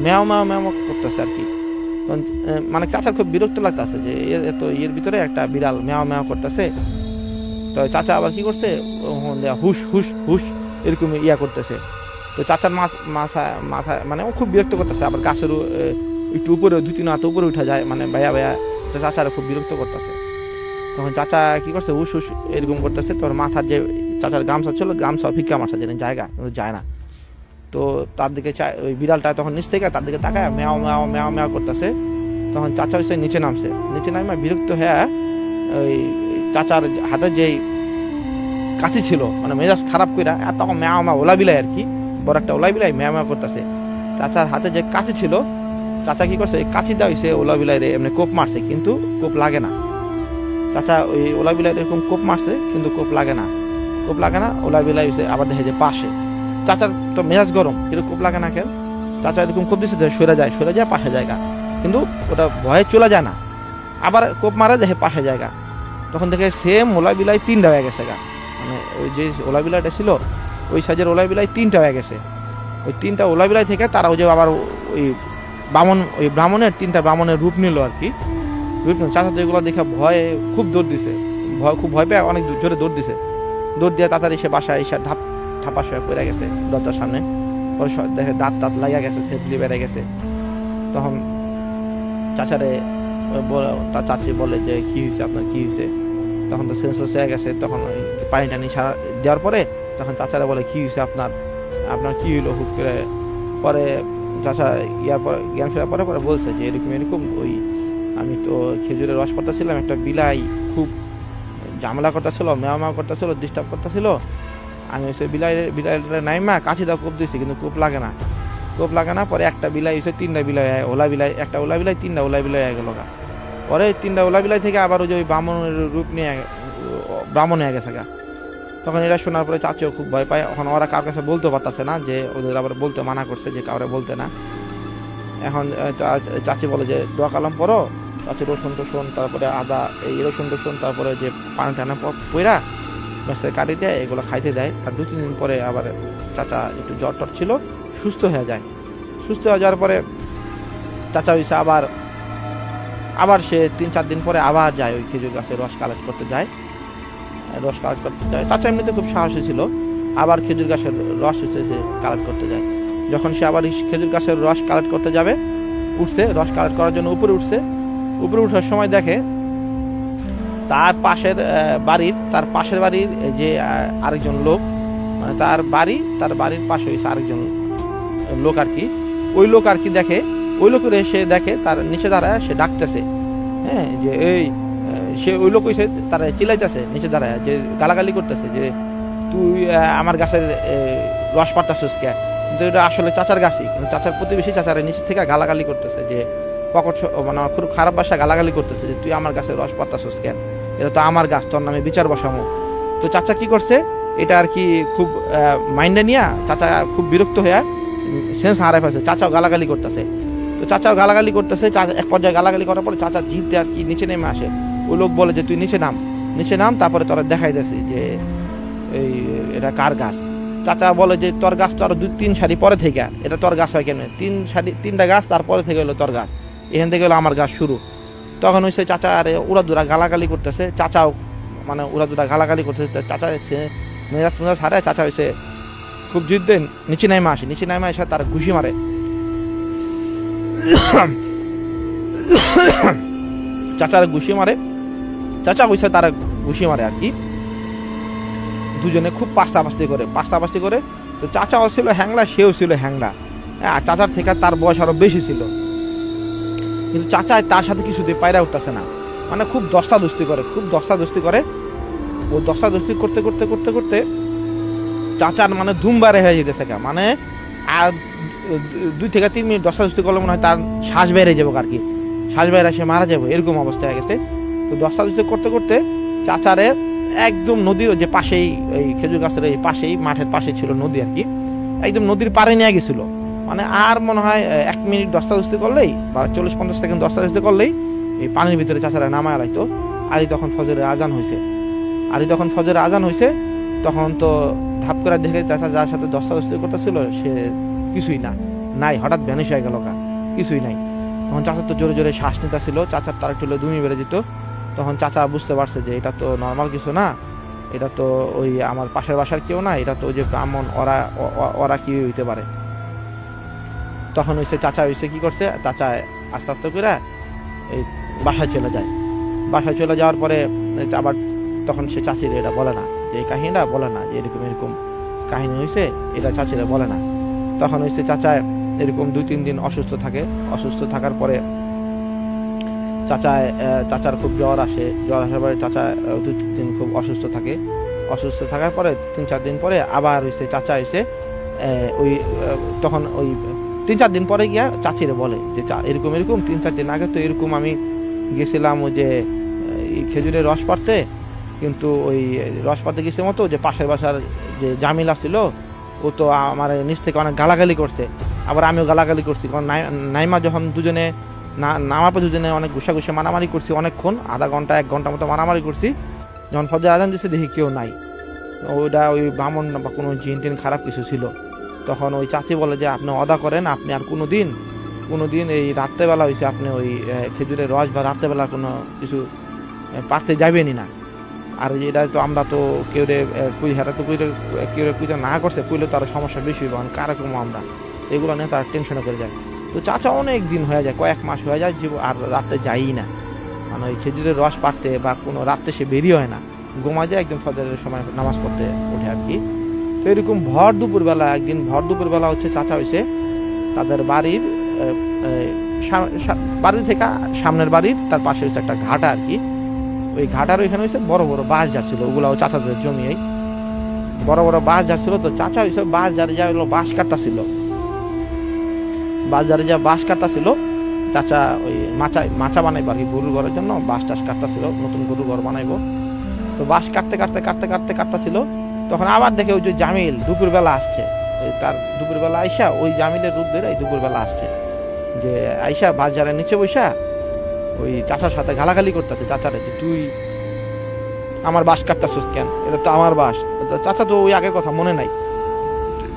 ম্যাও ম্যাও ম্যাও করতেছে আর কি। তখন মানে চাচার খুব বিরক্ত লাগতেছে যে এত এর ভিতরে একটা বিড়াল ম্যাও ম্যাও করতেছে। তো চাচা আবার কি করছে, হুস হুস হুস এরকম করতেছে। তো চাচার মাথা মানে ও খুব বিরক্ত করতেছে, আবার গাছের একটু উপরে 2-3 হাত উপরে উঠে যায়, মানে ভাইয়া ভাইয়া, তো চাচারা খুব বিরক্ত করতেছে। তখন চাচা কি করছে, হুস হুস এরকম করতেছে। তোর মাথার যে চাচার গামছা ছিল, গামছা ভিক্ষা মারছে যেন জায়গা কিন্তু যায় না। তো তার দিকে ওই বিড়ালটা তখন নিচ থেকে তার দিকে তাকায় ম্যাও ম্যাও ম্যাও ম্যাও করতেছে। তখন চাচা হচ্ছে নিচে নামছে, নিচে নামে বিরক্ত হয়ে ওই চাচার হাতে যেই কাঁচি ছিল, মানে মেজাজ খারাপ কইরা তখন ম্যাও ম্যাও ওলা বিলাই আর কি, বড় একটা ওলা বিলাই ম্যাও ম্যাও করতেছে। চাচার হাতে যে কাঁচি ছিল, চাচা কি করছে, এই কাঁচি দেওয়া হয়েছে ওলা বিলাই রে এমনি কোপ মারছে, কিন্তু কোপ লাগে না। চাচা ওই ওলা বিলাই এরকম কোপ মারছে কিন্তু কোপ লাগে না, কোপ লাগে না। ওলা বিলাই হয়েছে আবার দেখে যে পাশে, চাচার তো মেজাজ গরম, কিন্তু কোপ লাগে না কেন? চাচা এরকম কোপ দিচ্ছে সরে যায় পাশে জায়গা, কিন্তু ওটা ভয়ে চলে যায় না, আবার কোপ মারে দেখে পাশে জায়গা। তখন দেখে সেম ওলা বিলাই 3টা হয়ে গেছে গা, মানে ওই যে ওলা বিলাইটা ছিল ওই সাইজের ওলা বিলাই 3টা হয়ে গেছে। ওই 3টা ওলা বিলাই থেকে তারা ওই যে আবার ওই ব্রাহ্মণের 3টা ব্রাহ্মণের রূপ নিল আর কি, রূপ নিল। চাচা তো এগুলো দেখে ভয়ে খুব দৌড় দিছে, খুব ভয় পেয়ে অনেক জোরে দৌড় দিছে, দৌড় দিয়ে তাড়াতাড়ি সে বাসায় এসে ধাপাস হয়ে পড়ে গেছে দরজার সামনে। পরে দেখে দাঁত লাগিয়া গেছে, সেতলি বেড়ে গেছে। তখন চাচারে তার চাচি বলে যে কি হয়েছে আপনার, কি হয়েছে? তখন তো সেন্সলেস হয়ে গেছে। তখন ওই পানি টানি দেওয়ার পরে তখন চাচারা বলে কি হয়েছে আপনার কি হইলো হুট করে? পরে চাচা পরে জ্ঞান ফেরার পরে বলছে যে এরকম ওই আমি তো খেজুরের রস পাড়তেছিলাম, একটা বিলাই খুব ঝামেলা করতেছিল, ম্যাও ম্যাও করতেছিল, ডিস্টার্ব করতেছিল। আমি হচ্ছে বিলাইটা নাইমা কাছি দাও কোপ দিয়েছি, কিন্তু কোপ লাগে না। পরে একটা বিলাই হচ্ছে 3টা বিলাই, ওলা বিলাই, একটা ওলা বিলাই 3টা ওলা বিলাই হয়ে গেল। পরে 3টা ওলা বিলাই থেকে আবার ওই যে ওই ব্রাহ্মণের রূপ নিয়ে ব্রাহ্মণ হয়ে গেছে গা। তখন এটা শোনার পরে চাচিও খুব ভয় পায়। এখন ওরা কার কাছে বলতে পারতেছে না, যে ওদের আবার বলতে মানা করছে যে কাউরে বলতে না। এখন চাচি বলে যে দোয়া কালাম পড়ো, চাচি রসুন টসুন, তারপরে আদা, এই রসুন টসুন, তারপরে যে পানি টানা পইরা মেসে কাটি দেয়, এগুলো খাইতে দেয়। তার 2-3 দিন পরে আবার চাচা একটু জ্বর টর ছিল, সুস্থ হয়ে যায়। সুস্থ হয়ে যাওয়ার পরে চাচা হয়েছে আবার সে 3-4 দিন পরে আবার যায় ওই খেজুর গাছের রস কালেক্ট করতে যায়। চাচা এমনিতে খুব সাহসী ছিল, আবার খেজুর গাছের রস হচ্ছে সে কালেক্ট করতে যায়। যখন সে আবার খেজুর গাছের রস কালেক্ট করতে যাবে, রস কালেক্ট করার জন্য উপরে উঠার সময় দেখে তার পাশের বাড়ির যে আরেকজন লোক, মানে তার বাড়ির পাশে হয়েছে আরেকজন লোক আর কি। ওই লোক আর কি দেখে, ওই লোকের সে দেখে তার নিচে দাঁড়ায়, সে ডাকতেছে, হ্যাঁ, যে এই সে ওই লোক হয়েছে তারা চিল্লাইতেছে নিচে দাঁড়ায়, যে গালাগালি করতেছে যে তুই আমার গাছের রস পাড়তাছিস কে? কিন্তু এটা আসলে চাচার গাছই, কিন্তু চাচার প্রতিবেশী চাচার নিচে থেকে গালাগালি করতেছে, যে মানে খুব খারাপ ভাষা গালাগালি করতেছে যে তুই আমার গাছের রস পাড়তাছিস কেন? এটা তো আমার গাছ, তোর নামে বিচার বসামো। তো চাচা কি করছে, এটা আর কি খুব মাইন্ডে নিয়ে চাচা খুব বিরক্ত হয়ে সেন্স হারাই ফেলছে। চাচাও গালাগালি করতেছে, চাচা এক পর্যায়ে গালাগালি করার পরে চাচা জিততে আর কি নিচে নেমে আসে। ওই লোক বলে যে তুই নিচে নাম, তারপরে তোরা দেখাই দিয়েছি যে এটা কার গাছ। চাচা বলে যে তোর গাছ তো আরো 2-3 সারি পরে থেকে, এটা তোর গাছ হয় কেন? 3টা গাছ তারপরে থেকে হলো তোর গাছ, এখান থেকে হলো আমার গাছ শুরু। তখন হয়েছে চাচা আরে উড়াদুরা গালাগালি করতেছে, চাচাও মানে ওরা দুটা গালাগালি করতেছে, চাচা এসে মেজাজ মেজাজ হারে, চাচা হয়েছে খুব যুদ্ধে নিচে নাইমা আসে, নিচে নাইমা এসে তার ঘুষি মারে। চাচার ঘুষি মারে, চাচা হয়েছে তারা ঘুষি মারে আর কি। দুজনে খুব পাস্তাপাস্তি করে। তো চাচাও ছিল হ্যাংলা, সেও ছিল হ্যাংলা। হ্যাঁ, চাচার থেকে তার বয়স আরো বেশি ছিল, কিন্তু চাচা তার সাথে কিছুতে পায়রা উঠতেছে না, মানে খুব দস্তাদস্তি করে। ও দস্তাদস্তি করতে চাচার মানে ধুমবারে হয়ে যেতেছে, মানে আর 2 থেকে 3 মিনিট দস্তাদস্তি করলে মনে হয় তার শ্বাস বেড়ে যাবো আর কি, শ্বাস বেড়ে সে মারা যাবো, এরকম অবস্থা হয়ে গেছে। তো দস্তাদস্তি করতে চাচারে একদম নদীর যে পাশেই, এই খেজুর গাছের এই পাশেই, মাঠের পাশে ছিল নদী আর কি, একদম নদীর পাড়ে নিয়ে গেছিল। মানে আর মনে হয় 1 মিনিট দস্তাদস্তি করলেই বা 40-50 সেকেন্ড দস্তাদস্তি করলেই এই পানির ভিতরে চাচারা নামায় লাইতো। আরই তখন ফজরের আজান হয়েছে, তখন তো ধাপ করে দেখে চাচা যার সাথে দস্তাদস্তি করতেছিল সে কিছুই নাই, হঠাৎ ভ্যানিশ হয়ে গেল, কিছুই নাই। তখন চাচার তো জোরে জোরে শ্বাস নিতেছিল, চাচার তার একটু দুমি বেড়ে যেত। তখন চাচা বুঝতে পারছে যে এটা তো নর্মাল কিছু না, এটা তো ওই আমার পাশের বাসার কেউ না, এটা তো ওই যে ব্রাহ্মণ, ওরা কি হইতে পারে। তখন চাচা কি করছে, চাচা আস্তে আস্তে করে এই বাসায় চলে যাওয়ার পরে আবার তখন সে চাচির এটা বলে না, যে এই কাহিনীটা বলে না, যে এরকম কাহিনী হয়েছে, এটা চাচিরা বলে না। তখন চাচা এরকম 2-3 দিন অসুস্থ থাকার পরে চাচার খুব জ্বর আসার পরে চাচা 2-3 দিন খুব অসুস্থ থাকার পরে 3-4 দিন পরে আবার চাচা ওই তখন ওই 3-4 দিন পরে গিয়া চাচিরে বলে যে এরকম 3-4 দিন আগে তো এরকম আমি গেছিলাম ওই যে খেজুরের রস পাড়তে, কিন্তু ওই রস পাড়তে গেছে মতো যে পাশের বাসার যে জামিলা ছিল ও তো আমার নিচ থেকে অনেক গালাগালি করছে, আবার আমিও গালাগালি করছি, কারণ নাইমা যখন দুজনে নামার পর দুজনে অনেক ঘুষা মারামারি করছি, অনেকক্ষণ, আধা ঘন্টা 1 ঘন্টা মতো মারামারি করছি। যখন ফজর আজান দিচ্ছে দেখি কেউ নাই, ওই বামন বা কোনো জিন টিন খারাপ কিছু ছিল। তখন ওই চাচি বলে যে আপনি অদা করেন, আপনি আর কোনোদিন এই রাত্রেবেলা হয়েছে আপনি ওই খেজুরের রস বা রাত্রেবেলা কোনো কিছু পারতে যাবেনই না। আর এটা তো আমরা তো কেউ না করছে, কইলে তো আরো সমস্যা বেশি হইব, কারকম আমরা এগুলো নিয়ে তারা টেনশনে করে যায়। তো চাচা অনেক দিন হয়ে যায়, কয়েক মাস হয়ে যায়, আর রাতে যাই না, মানে ওই খেজুরের রস পাড়তে বা কোনো রাত্রে সে বেরিয়ে হয় না, ঘুমা যায়, একদম ফজরের সময় নামাজ পড়তে ওঠে আর কি। তো এরকম একদিন ভর দুপুরবেলা চাচা তাদের বাড়ির বাড়ি থেকে সামনের বাড়ির তার পাশে একটা ঘাটা আর কি, ওই ঘাটার ওইখানে বড় বড় বাঁশ যাচ্ছিল, ওগুলা চাচাদের জমি, বড় বড় বাঁশ যাচ্ছিল। তো চাচা বাঁশ যারে বাঁশ কাটতাছিল, চাচা ওই মাচা বানাইবো আর কি, গরুর ঘরের জন্য বাঁশ টাস কাটতাছিল, নতুন গরুর ঘর বানাইবো। তো বাঁশ কাটতেছিল, তখন আবার দেখে ওই যে জামিল দুপুরবেলা আসছে, তার দুপুরবেলা আইসা ওই জামিলের রূপ ধরে দুপুরবেলা আসছে, যে আইসা বাজারের নিচে বৈশা ওই চাচার সাথে গালাগালি করতেছে, চাচারে যে তুই আমার বাঁশ কাটতেছিস কেন, এটা তো আমার বাঁশ। চাচা তো ওই আগের কথা মনে নাই,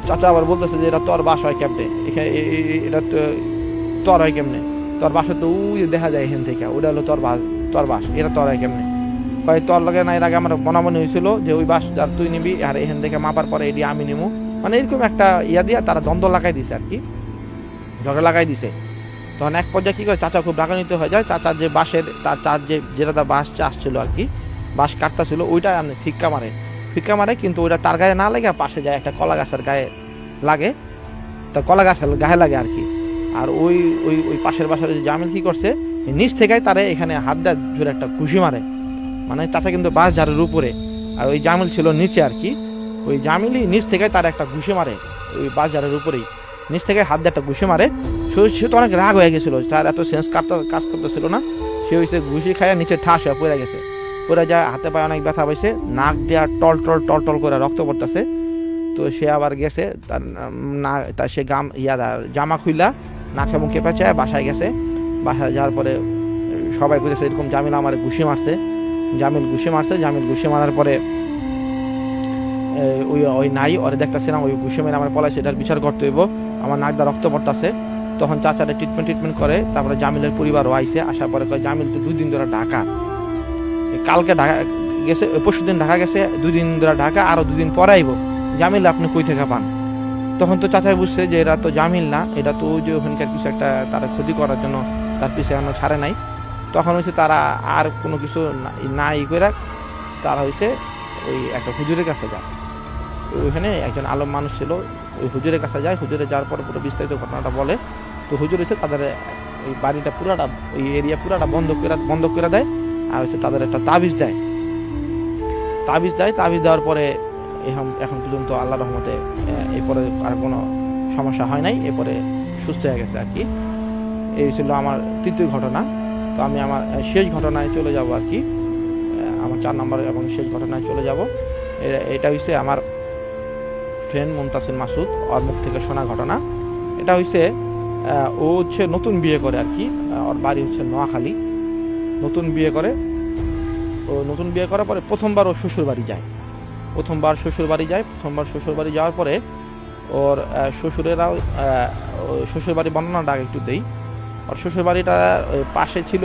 চাচা আবার বলতেছে যে এটা তোর বাঁশ হয় কেমনে, এটা তো তোর হয় কেমনে, তোর বাঁশ তো ওই দেখা যায় এখান থেকে, ওটা হলো তোর বাঁশ, এটা তোর হয় কেমনে, তোর লগে না এর আগে আমার বনাবনি হয়েছিল যে ওই বাঁশ যার তুই নিবি, আর এখান থেকে মাপার পরে এটি আমি নিবো, মানে এরকম একটা ইয়া দিয়া তারা দ্বন্দ্ব লাগাই দিছে আর কি, ঝগড়া লাগাই দিছে। তখন এক পর্যায়ে কি করে চাচা খুব রাগান্বিত হয়ে যায়, চাচার যে বাঁশের তার যেটা বাঁশ চাষ ছিল আর কি, বাঁশ কাটতা ছিল, ওইটা ফিক্কা মারে, কিন্তু ওইটা তার গায়ে না লাগে, পাশে যায় একটা কলা গাছের গায়ে লাগে, তা কলা গাছের গায়ে লাগে আর কি। আর ওই পাশের বাসার যে জামিল কি করছে, নিচ থেকে তারে এখানে হাত দেয় জোরে একটা ঘুষি মারে, মানে চাচা কিন্তু বাঁশ ঝাড়ের উপরে আর ওই জামিল ছিল নিচে আর কি, ওই জামিলই নিচ থেকে তার একটা ঘুষি মারে, ওই বাঁশ ঝাড়ের উপরেই নিচ থেকে হাত দিয়ে একটা ঘুষি মারে। সে তো অনেক রাগ হয়ে গেছিল, তার এত সেন্স কাজ করতেছিল না, সে ঘুষি খাইয়া নিচে ঠাস হয়ে পড়ে গেছে, পড়ে যায়, হাতে পায়ে অনেক ব্যথা পাইছে, নাক দেওয়া টল করে রক্ত পড়তেছে। তো সে আবার গেছে তার সে জামা খুইলা নাকে মুখে পেঁচায় বাসায় গেছে। বাসায় যাওয়ার পরে সবাই বলেছে এরকম জামিল আমার ঘুষি মারছে, জামিল ঘুষি মারার পরে ওই নাই ওরে দেখতেছিলাম, ওই ঘুষি মেরে আমার পলাইছে, এটার বিচার করতে হইব, আমার নাক দা রক্ত পড়তেছে। তখন চাচারে ট্রিটমেন্ট করে, তারপরে জামিলের পরিবারও আইসে, আসার পরে কয় জামিল তো 2 দিন ধরে ঢাকা, গেছে, পরশুদিন ঢাকা গেছে, 2 দিন ধরে ঢাকা, আরো 2 দিন পরে আইব, জামিল আপনি কই থেকে পান? তখন তো চাচাই বুঝছে যে এরা তো জামিল না, এটা তো ওই যে ওখানকার কিছু একটা তারা ক্ষতি করার জন্য তার পিছিয়ে এখনো ছাড়ে নাই। তখন হচ্ছে তারা আর কোনো কিছু না ই করে তারা হয়েছে ওই একটা হুজুরের কাছে যায়। ওইখানে একজন আলম মানুষ ছিল, ওই হুজুরের কাছে যায়। হুজুরে যাওয়ার পরে পুরো বিস্তারিত ঘটনাটা বলে। তো হুজুর হচ্ছে তাদের ওই বাড়িটা পুরাটা, ওই এরিয়া পুরাটা বন্ধ করে দেয়, আর হচ্ছে তাদের একটা তাবিজ দেয়। তাবিজ দেওয়ার পরে এখন পর্যন্ত আল্লাহর রহমতে এরপরে আর কোনো সমস্যা হয় নাই, এরপরে সুস্থ হয়ে গেছে আর কি। এই ছিল আমার তৃতীয় ঘটনা। তো আমি আমার শেষ ঘটনায় চলে যাব আর কি, আমার 4 নম্বর এবং শেষ ঘটনায় চলে যাব। এটা হচ্ছে আমার ফ্রেন্ড মুনতাসির মাসুদ, ওর মুখ থেকে শোনা ঘটনা। এটা হচ্ছে ও হচ্ছে নতুন বিয়ে করে আর কি, ওর বাড়ি হচ্ছে নোয়াখালী। নতুন বিয়ে করার পরে প্রথমবার ও শ্বশুর বাড়ি যায়। প্রথমবার শ্বশুর বাড়ি যাওয়ার পরে ওর শ্বশুরেরাও শ্বশুর বাড়ি বর্ণনাটা একটু দেই। আর শ্বশুর বাড়িটার পাশে ছিল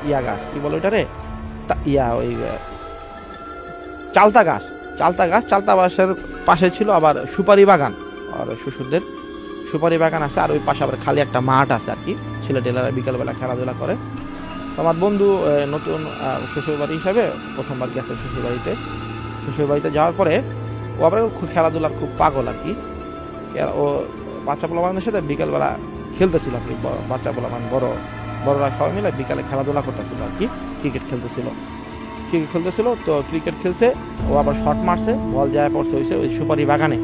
ইয়া গাছ, কি বলো এটারে, ওই চালতা গাছ। চালতা গাছের পাশে ছিল আবার সুপারি বাগান। আর শ্বশুরদের সুপারি বাগান আছে, আর ওই পাশে আবার খালি একটা মাঠ আছে আর কি, ছেলেটেলারা বিকালবেলা খেলাধুলা করে। তো আমার বন্ধু নতুন শ্বশুর বাড়ি হিসাবে প্রথমবার গেছে শ্বশুর বাড়িতে যাওয়ার পরে ও আবার খেলাধুলার খুব পাগল আর কি। ও বাচ্চা পোলাপানের সাথে বিকালবেলা খেলতেছিল আর কি, বাচ্চা পোলাপান বড়রা সবাই মিলে বিকালে খেলাধুলা করতেছিল আর কি, ক্রিকেট খেলতেছিল। তো ক্রিকেট খেলছে, ও আবার শট মারছে, বল যায় পড়ছে হয়েছে ওই সুপারি বাগানে।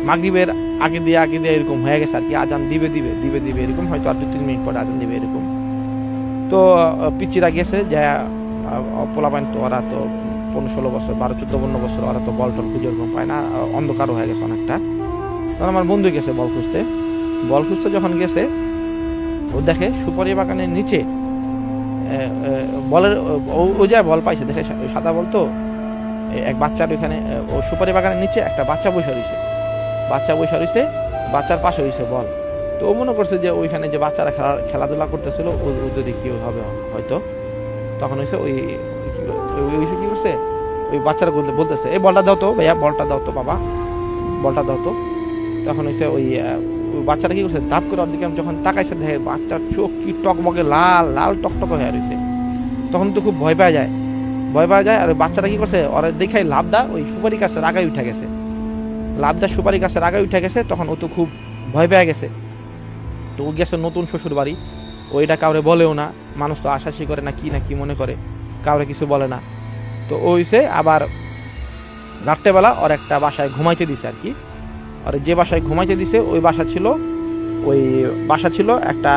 মাগরিবের আগে দিয়ে এরকম হয়ে গেছে আর কি, আজান দিবে এরকম, হয়তো আর 2-3 মিনিট পরে আজান দিবে এরকম। তো পিচিরা গেছে যে পোলাপান, তো ওরা তো 15-16 বছর, 12-14-15 বছর, ওরা তো বল টল খুঁজে এরকম পায় না, অন্ধকারও হয়ে গেছে অনেকটা। তখন আমার বন্ধু গেছে বল খুঁজতে যখন গেছে, ও দেখে সুপারি বাগানের নিচে বলের ও যায় বল পাইছে, দেখে সাদা বল তো এক বাচ্চার ওইখানে, ও সুপারি বাগানের নিচে একটা বাচ্চা বসে রয়েছে, বাচ্চার পাশে হয়েছে বল। তো ও মনে করছে যে ওইখানে যে বাচ্চারা খেলাধুলা করতেছিল ওদের কি হবে হয়তো। তখন হয়েছে ওই কি করছে, ওই বাচ্চারা বলতেছে এই বলটা দাও তো ভাইয়া, বলটা দাও তো বাবা, বলটা দাও তো। তখন হয়েছে ওই বাচ্চারা কি করছে, ধাপ করে ওর দিকে যখন তাকাইছে, দেখে বাচ্চার চোখ কি টকবকে লাল টকটকে হয়ে রয়েছে। তখন তো খুব ভয় পাওয়া যায়। আর বাচ্চারা কি করছে, ওরা দেখাই লাভদা ওই সুপারি গাছের আগায় উঠে গেছে। তখন ও তো খুব ভয় পেয়ে গেছে। তো ও গেছে নতুন শ্বশুর বাড়ি, ওইটা কাউরে বলেও না, মানুষ তো আশাশি করে না কি মনে করে, কাউরে কিছু বলে না। তো ও হইছে আবার রাত্রেবেলা ওর একটা বাসায় ঘুমাইতে দিছে আর কি। আর যে বাসায় ঘুমাইতে দিছে ওই বাসা ছিল একটা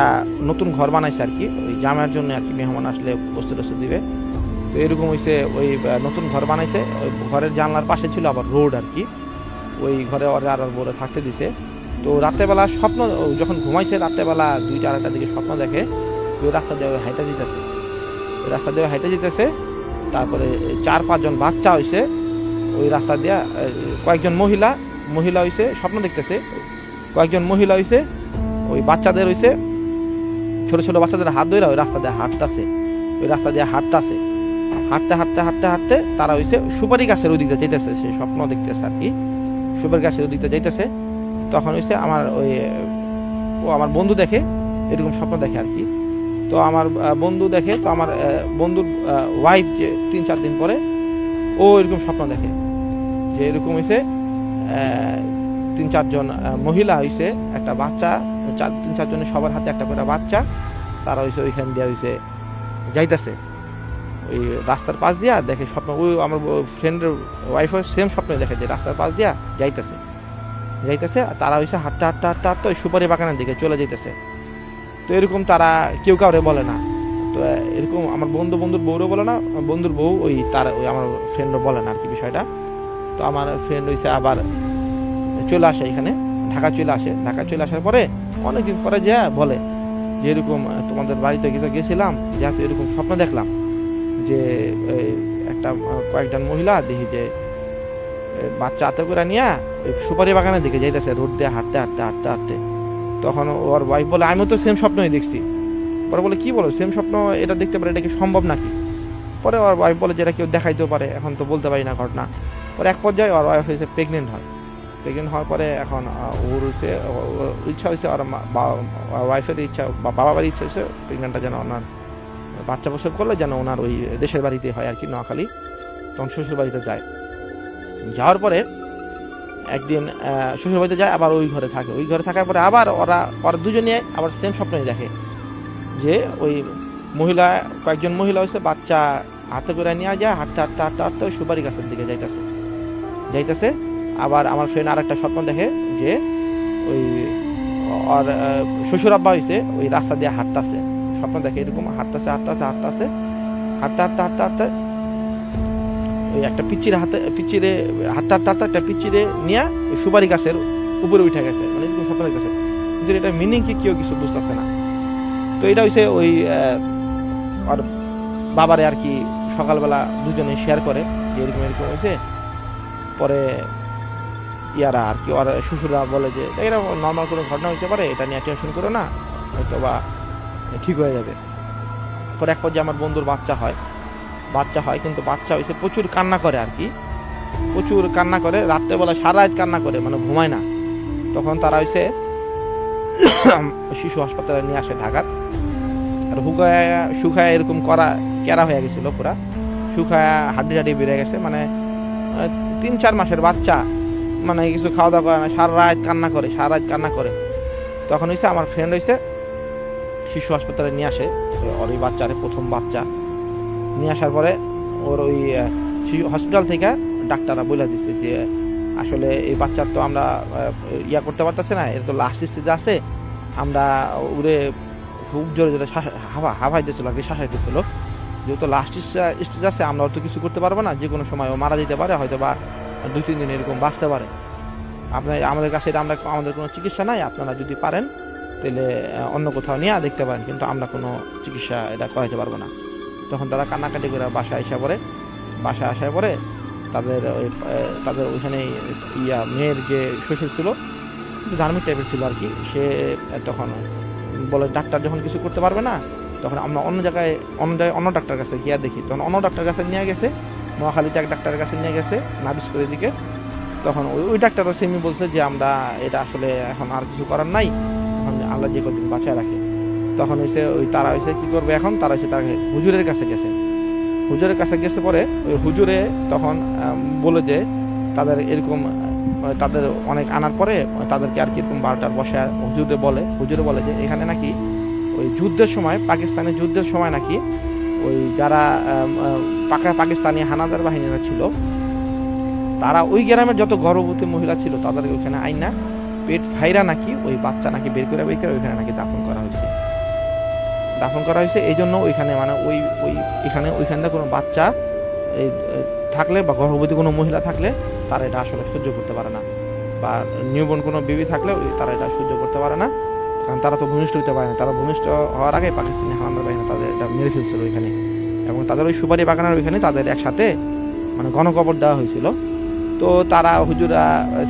নতুন ঘর বানাইছে আর কি, ওই জামাইয়ের জন্য আর কি, মেহমান আসলে বস্তু দিবে। তো এরকম হয়েছে, ওই নতুন ঘর বানাইছে, ওই ঘরের জানলার পাশে ছিল আবার রোড আর কি, ওই ঘরে ওরা আর বলে থাকতে দিছে। তো রাত্রেবেলা স্বপ্ন, যখন ঘুমাইছে রাত্রেবেলা 2-4টার দিকে স্বপ্ন দেখে ওই রাস্তা দিয়ে হাইটে যেতেছে। তারপরে 4-5 জন বাচ্চা হয়েছে ওই রাস্তা দিয়া, কয়েকজন মহিলা হয়েছে, স্বপ্ন দেখতেছে কয়েকজন মহিলা হয়েছে, ওই বাচ্চাদের হয়েছে ছোট ছোট বাচ্চাদের হাত ধরে ওই রাস্তা দিয়ে হাঁটতে তারা হয়েছে সুপারি গাছের ওই দিকটা যাইতেছে, সে স্বপ্ন দেখতেছে আর কি, সুপারি গাছের ওই দিকটা যাইতেছে। তখন হয়েছে আমার বন্ধু দেখে, এরকম স্বপ্ন দেখে আর কি। তো আমার বন্ধু দেখে, তো আমার বন্ধুর ওয়াইফ যে 3-4 দিন পরে ও এরকম স্বপ্ন দেখে যে এরকম হয়েছে 3-4 জন মহিলা হয়েছে, একটা বাচ্চা, 3-4 জনের সবার হাতে একটা করে বাচ্চা, তারা হয়েছে ওইখান দিয়ে হয়েছে যাইতেছে ওই রাস্তার পাশ দিয়া, দেখে স্বপ্ন, ওই আমার ফ্রেন্ডের ওয়াইফের সেম স্বপ্ন দেখে যে রাস্তার পাশ দিয়া যাইতেছে, তারা হয়েছে হাঁটতে ওই সুপারি বাগানের দিকে চলে যাইতেছে। তো এরকম তারা কেউ কাউরে বলে না। তো এরকম আমার বন্ধুর বউরও বলে না, বন্ধুর বউ ওই আমার ফ্রেন্ডও বলে না আর কি বিষয়টা। তো আমার ফ্রেন্ড হয়েছে আবার চলে আসে এখানে, ঢাকা চলে আসার পরে অনেকদিন পরে যা বলে যে এরকম তোমাদের বাড়িতে গেছিলাম, যেহেতু এরকম স্বপ্ন দেখলাম যে একটা কয়েকজন মহিলা দেখি যে বাচ্চা হাতে করে নিয়ে ওই সুপারি বাগানের দিকে যাইতেছে, রোড দিয়ে হাঁটতে। তখন ওর ওয়াইফ বলে আমিও তো সেম স্বপ্নই দেখছি। পরে বলে কি বলো, সেম স্বপ্ন এটা দেখতে পারে, এটা কি সম্ভব নাকি? পরে ওর ওয়াইফ বলে যেটা কেউ দেখাইতেও পারে, এখন তো বলতে পারি না ঘটনা। পরে এক পর্যায়ে ওর ওয়াইফ হয়েছে প্রেগনেন্ট হয়। প্রেগনেন্ট হওয়ার পরে এখন ওর হচ্ছে ইচ্ছা হয়েছে, ওর ওয়াইফের ইচ্ছা বা বাবা বাড়ির ইচ্ছা হয়েছে প্রেগনেন্টটা যেন ওনার বাচ্চা প্রসব করলে যেন ওনার ওই দেশের বাড়িতে হয় আর কি, নোয়াখালী। তখন শ্বশুর বাড়িতে যায়। যাওয়ার পরে একদিন শ্বশুর বাড়িতে যায়, আবার ওই ঘরে থাকে। ওই ঘরে থাকার পরে আবার ওরা দুজনে আবার সেম স্বপ্নই দেখে যে ওই মহিলা, কয়েকজন মহিলা হয়েছে বাচ্চা হাতে করে নিয়ে যায়, হাঁটতে হাঁটতে হাঁটতে হাঁটতে ওই সুপারি গাছের দিকে যাইতেছে। আবার আমার ফ্রেন্ড আর একটা স্বপ্ন দেখে যে ওই আর শ্বশুর আব্বা হয়েছে ওই রাস্তা দিয়ে হাঁটতেছে, স্বপ্ন দেখে এরকম হাঁটতেছে হাঁটতে ওই একটা পিচ্চিরে হাঁটতে হাঁটতে একটা পিচ্চিরে নিয়ে ওই সুপারি গাছের উপরে উঠে গেছে, মানে এরকম স্বপ্ন দেখতেছে। কিন্তু এটা মিনিং কি কেউ কিছু বুঝতেছে না। তো এটা হচ্ছে ওই আর বাবারে আর কি সকালবেলা দুজনে শেয়ার করে যে এরকম হয়েছে। পরে ইয়ারা আর কি ওর শ্বশুরা বলে যে এটা নর্মাল কোনো ঘটনা হইতে পারে, এটা নিয়ে টেনশন করো না, হয়তো বা ঠিক হয়ে যাবে। পরে এক পর্যায়ে আমার বন্ধুর বাচ্চা হয়, কিন্তু বাচ্চা হয়েছে প্রচুর কান্না করে আর কি, প্রচুর কান্না করে, রাত্রেবেলা সারা রাত কান্না করে, মানে ঘুমায় না। তখন তারা হয়েছে শিশু হাসপাতালে নিয়ে আসে ঢাকার। আর শুকায় এরকম কেরা হয়ে গেছিল, পুরা শুকায় হাড্ডি বেড়ে গেছে, মানে 3-4 মাসের বাচ্চা, মানে কিছু খাওয়া দাওয়া করে না, সারা রাত কান্না করে। তখন হয়েছে আমার ফ্রেন্ড হয়েছে শিশু হাসপাতালে নিয়ে আসে ওর ওই বাচ্চারে, প্রথম বাচ্চা নিয়ে আসার পরে ওর ওই শিশু হসপিটাল থেকে ডাক্তাররা বলে দিচ্ছে যে আসলে এই বাচ্চার তো আমরা ইয়া করতে পারতেছে না, এর তো লাস্ট স্টেজে আছে, আমরা উড়ে খুব জোরে হাফাইতেছিল আর কি, শাসাইতেছিল, যেহেতু লাস্ট স্টেজ আছে আমরা তো কিছু করতে পারবো না, যে কোনো সময় ও মারা যেতে পারে, হয়তো বা 2-3 দিন এরকম বাঁচতে পারে। আমাদের কাছে এটা আমাদের কোনো চিকিৎসা নাই, আপনারা যদি পারেন তাহলে অন্য কোথাও নিয়ে দেখতে পারেন, কিন্তু আমরা কোনো চিকিৎসা এটা করাইতে পারবো না। তখন তারা কান্নাকাটি করে বাসায় আসার পরে তাদের ওইখানে মেয়ের যে শ্বশুর ছিল ধার্মিক টাইপের ছিল আর কি, সে তখন বলে ডাক্তার যখন কিছু করতে পারবে না, তখন আমরা অন্য ডাক্তার কাছে গিয়ে দেখি। তখন অন্য ডাক্তার কাছে নিয়ে গেছে, নোয়াখালীতে এক ডাক্তারের কাছে নিয়ে গেছে নাবিস করে দিকে। তখন ওই ডাক্তারও সেমি বলছে যে আমরা এটা আসলে এখন আর কিছু করার নাই, এখন আল্লাহ যে কদিন বাঁচায় রাখে। তখন হয়েছে তারা কি করবে এখন, তারা তাকে হুজুরের কাছে গেছে। পরে ওই হুজুরে তখন বলে যে তাদের এরকম, তাদের অনেক আনার পরে তাদেরকে আর কি এরকম 12টার বসায় হুজুরে বলে যে এখানে নাকি ওই যুদ্ধের সময়, পাকিস্তানের যুদ্ধের সময় নাকি ওই যারা পাকিস্তানি হানাদার বাহিনীরা ছিল, তারা ওই গ্রামের যত গর্ভবতী মহিলা ছিল তাদেরকে ওইখানে আইনা পেট ফাইরা নাকি ওই বাচ্চা নাকি বের করে ওইখানে নাকি দাফন করা হয়েছে। এই জন্য ওইখানে মানে ওইখানে কোনো বাচ্চা এই থাকলে বা গর্ভবতী কোনো মহিলা থাকলে তারা এটা আসলে সহ্য করতে পারে না, বা নিউবর্ন কোনো বেবি থাকলে তারা এটা সহ্য করতে পারে না, কারণ তারা তো ভূমিষ্ঠ হতে পারে না। তারা ভূমিষ্ঠ হওয়ার আগে পাকিস্তানি হানাদার বাহিনী তাদের এটা মেরে ফেলছিল ওইখানে, এবং তাদের ওই সুপারি বাগানের ওইখানে তাদের একসাথে মানে গণকবর দেওয়া হয়েছিল। তো তারা হুজুরা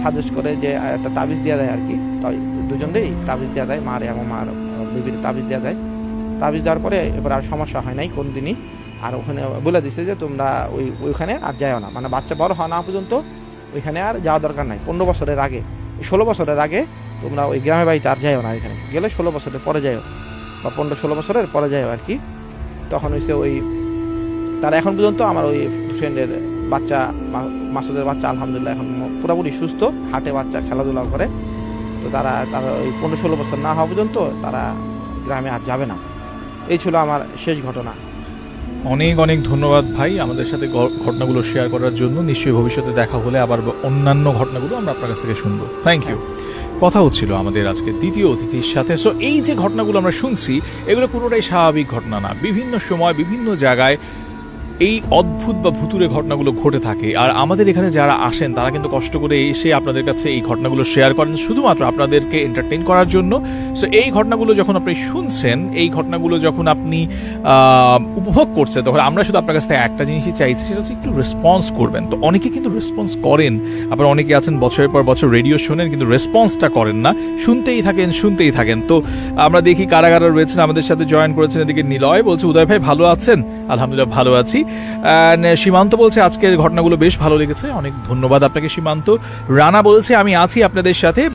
সাজেস্ট করে যে একটা তাবিজ দেওয়া দেয় আর কি, তাই দুজনেই তাবিজ দেওয়া দেয়, মার এবং মার বেবির তাবিজ দেওয়া দেয়। তাবিজ দেওয়ার পরে এবার আর সমস্যা হয় নাই কোন দিনই। আর ওখানে বলে দিচ্ছে যে তোমরা ওইখানে আর যাও না, মানে বাচ্চা বড় হওয়া না পর্যন্ত ওইখানে আর যাওয়া দরকার নাই। 16 বছরের আগে তোমরা ওই গ্রামের বাড়িতে আর যাও না, এখানে গেলে 16 বছরের পরে যাও, বা 15-16 বছরের পরে যাও আর কি। তখন হয়েছে তারা এখন পর্যন্ত আমার ওই ফ্রেন্ডের বাচ্চা, মাসুদের বাচ্চা আলহামদুলিল্লাহ এখন পুরোপুরি সুস্থ, হাটে বাচ্চা খেলাধুলা করে। তো তারা ওই 15-16 বছর না হওয়া পর্যন্ত তারা গ্রামে আর যাবে না। এই ছিল আমার শেষ ঘটনা। অনেক অনেক ধন্যবাদ ভাই আমাদের সাথে ঘটনাগুলো শেয়ার করার জন্য। নিশ্চয়ই ভবিষ্যতে দেখা হলে আবার অন্যান্য ঘটনাগুলো আমরা আপনার কাছ থেকে শুনবো। Thank you. কথা হচ্ছিল আমাদের আজকে দ্বিতীয় অতিথির সাথে। সো এই যে ঘটনাগুলো আমরা শুনছি এগুলো পুরোটাই স্বাভাবিক ঘটনা না, বিভিন্ন সময় বিভিন্ন জায়গায় এই অদ্ভুত বা ভুতুরে ঘটনাগুলো ঘটে থাকে। আর আমাদের এখানে যারা আসেন তারা কিন্তু কষ্ট করে এসে আপনাদের কাছে এই ঘটনাগুলো শেয়ার করেন শুধুমাত্র আপনাদেরকে এন্টারটেইন করার জন্য। সো এই ঘটনাগুলো যখন আপনি শুনছেন, এই ঘটনাগুলো যখন আপনি উপভোগ করছেন, তখন আমরা শুধু আপনার কাছ থেকে একটা জিনিসই চাইছি, সেটা হচ্ছে একটু রেসপন্স করবেন। তো অনেকে কিন্তু রেসপন্স করেন, আবার অনেকে আছেন বছরের পর বছর রেডিও শোনেন কিন্তু রেসপন্সটা করেন না, শুনতেই থাকেন। তো আমরা দেখি কারা রয়েছেন আমাদের সাথে জয়েন করেছেন। এদিকে নিলয় বলছে, উদয় ভাই ভালো আছেন? আলহামদুলিল্লাহ ভালো আছি। সীমান্ত বলছে আজকের ঘটনাগুলো বেশ ভালো লেগেছে, অনেক ধন্যবাদ আপনাকে সীমান্ত। রানা বলছে আমি আছি আপনাদের সাথে।